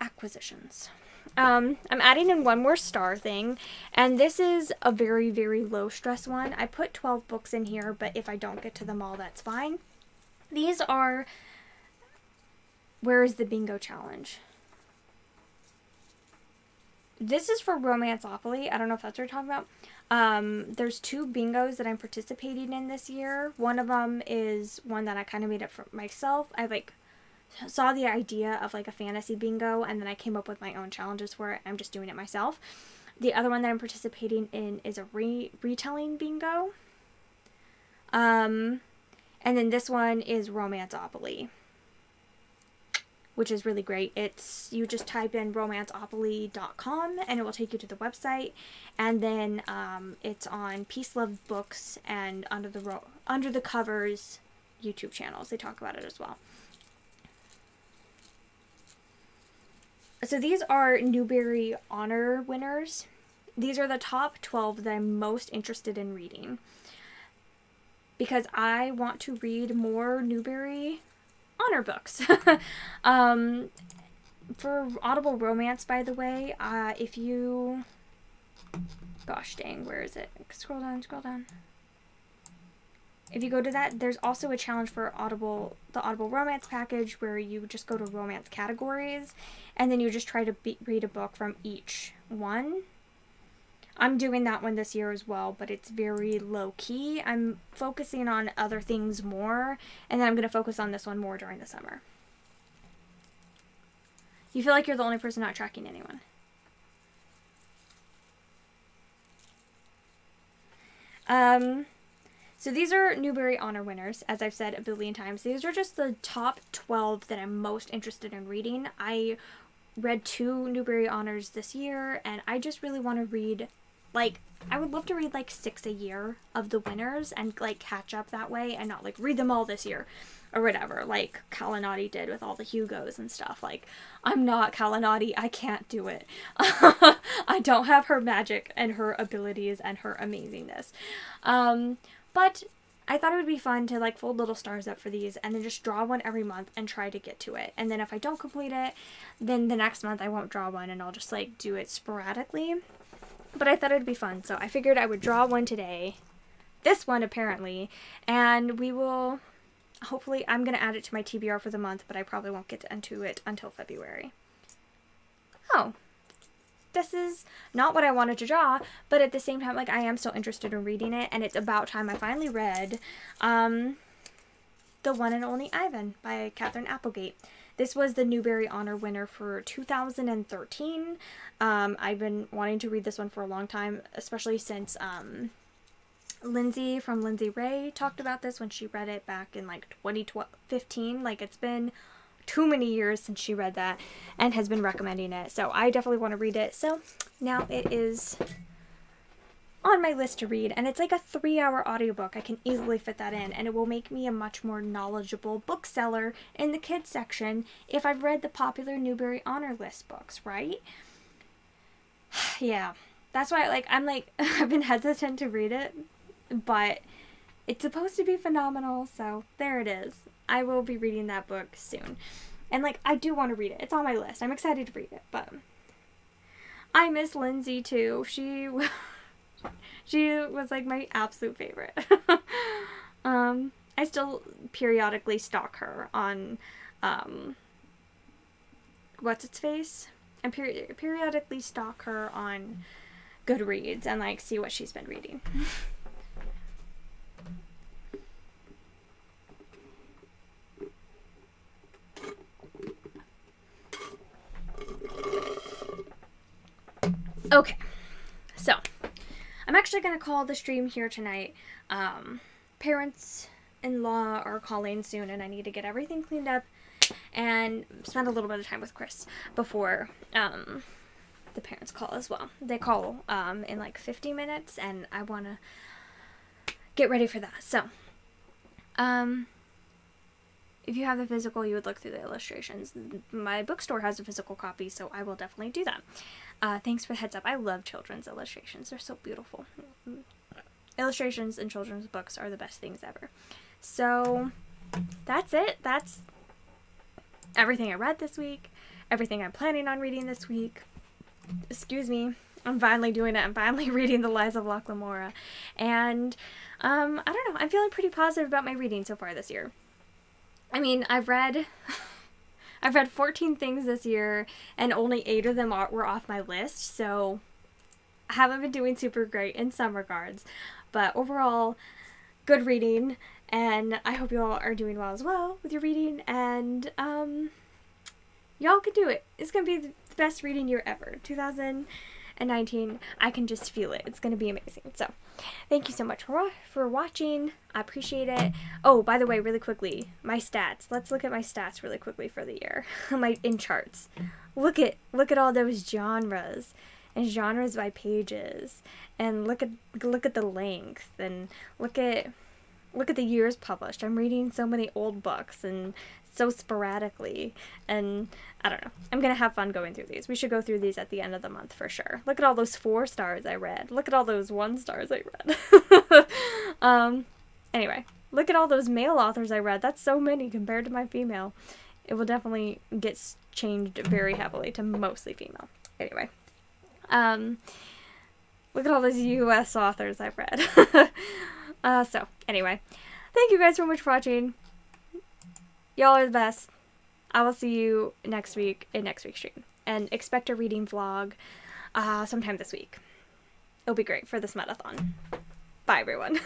Acquisitions. I'm adding in one more star thing, and this is a very, very low stress one. I put 12 books in here, but if I don't get to them all, that's fine. These are, where is the bingo challenge? this is for Romanceopoly. I don't know if that's what you're talking about. There's 2 bingos that I'm participating in this year. One of them is one that I kind of made up for myself. I like saw the idea of like a fantasy bingo, and then I came up with my own challenges for it. I'm just doing it myself. The other one that I'm participating in is a retelling bingo. And then this one is Romanceopoly, which is really great. You just type in romanceopoly.com and it will take you to the website, and then it's on Peace Love Books and Under the Covers YouTube channels. They talk about it as well. So these are Newbery Honor winners. These are the top 12 that I'm most interested in reading, because I want to read more Newbery Honor books. For Audible Romance, by the way, if you... Gosh dang, where is it? Scroll down, scroll down. If you go to that, there's also a challenge for the Audible Romance package, where you just go to romance categories, and then you just try to read a book from each one. I'm doing that one this year as well, but it's very low-key. I'm focusing on other things more, and then I'm going to focus on this one more during the summer. You feel like you're the only person not tracking anyone. So these are Newbery Honor winners, as I've said a billion times. These are just the top 12 that I'm most interested in reading. I read 2 Newbery Honors this year, and I just really want to read, like, I would love to read like 6 a year of the winners and like catch up that way, and not like read them all this year or whatever, like Kalinati did with all the Hugos and stuff. Like, I'm not Kalinati. I can't do it. I don't have her magic and her abilities and her amazingness. But I thought it would be fun to like fold little stars up for these and then just draw one every month and try to get to it. And then if I don't complete it, then the next month I won't draw one and I'll just like do it sporadically. But I thought it would be fun, so I figured I would draw one today. This one, apparently. And we will... Hopefully, I'm going to add it to my TBR for the month, but I probably won't get into it until February. Oh. This is not what I wanted to draw, but at the same time, like, I am still interested in reading it, and it's about time I finally read The One and Only Ivan by Catherine Applegate. This was the Newbery Honor winner for 2013. I've been wanting to read this one for a long time, especially since Lindsay from Lindsay Ray talked about this when she read it back in like 2015. Like, it's been too many years since she read that and has been recommending it. So I definitely want to read it. So now it is on my list to read, and it's like a 3-hour audiobook. I can easily fit that in, and it will make me a much more knowledgeable bookseller in the kids section if I've read the popular Newbery Honor List books, right? Yeah, that's why I've been hesitant to read it, but it's supposed to be phenomenal, so there it is. I will be reading that book soon. And like, I do want to read it. It's on my list. I'm excited to read it, but I miss Lindsay too. She was like my absolute favorite. I still periodically stalk her on what's its face? And periodically stalk her on Goodreads and like see what she's been reading. Okay, so I'm actually going to call the stream here tonight. Parents-in-law are calling soon, and I need to get everything cleaned up and spend a little bit of time with Chris before the parents call as well. They call in like 50 minutes, and I want to get ready for that. So, if you have the physical, you would look through the illustrations. My bookstore has a physical copy, so I will definitely do that. Thanks for the heads up. I love children's illustrations. They're so beautiful. Illustrations in children's books are the best things ever. So, that's it. That's everything I read this week. Everything I'm planning on reading this week. Excuse me. I'm finally doing it. I'm finally reading The Lies of Locke Lamora. And, I don't know. I'm feeling pretty positive about my reading so far this year. I mean, I've read I've read 14 things this year, and only 8 of them were off my list, so I haven't been doing super great in some regards. But overall, good reading, and I hope you all are doing well as well with your reading, and y'all can do it. It's going to be the best reading year ever. 2019, I can just feel it. It's going to be amazing. So, thank you so much for watching. I appreciate it. Oh, by the way, really quickly, my stats. Let's look at my stats really quickly for the year. In charts. Look at all those genres, and genres by pages, and look at the length, and look at the years published. I'm reading so many old books and so sporadically, and I don't know. I'm gonna have fun going through these. We should go through these at the end of the month for sure. Look at all those 4 stars I read. Look at all those 1 stars I read. Anyway, look at all those male authors I read. That's so many compared to my female. It will definitely get changed very heavily to mostly female. Anyway, look at all those US authors I've read. So, anyway, thank you guys so much for watching. Y'all are the best. I will see you next week in next week's stream. And expect a reading vlog sometime this week. It'll be great for this marathon. Bye, everyone.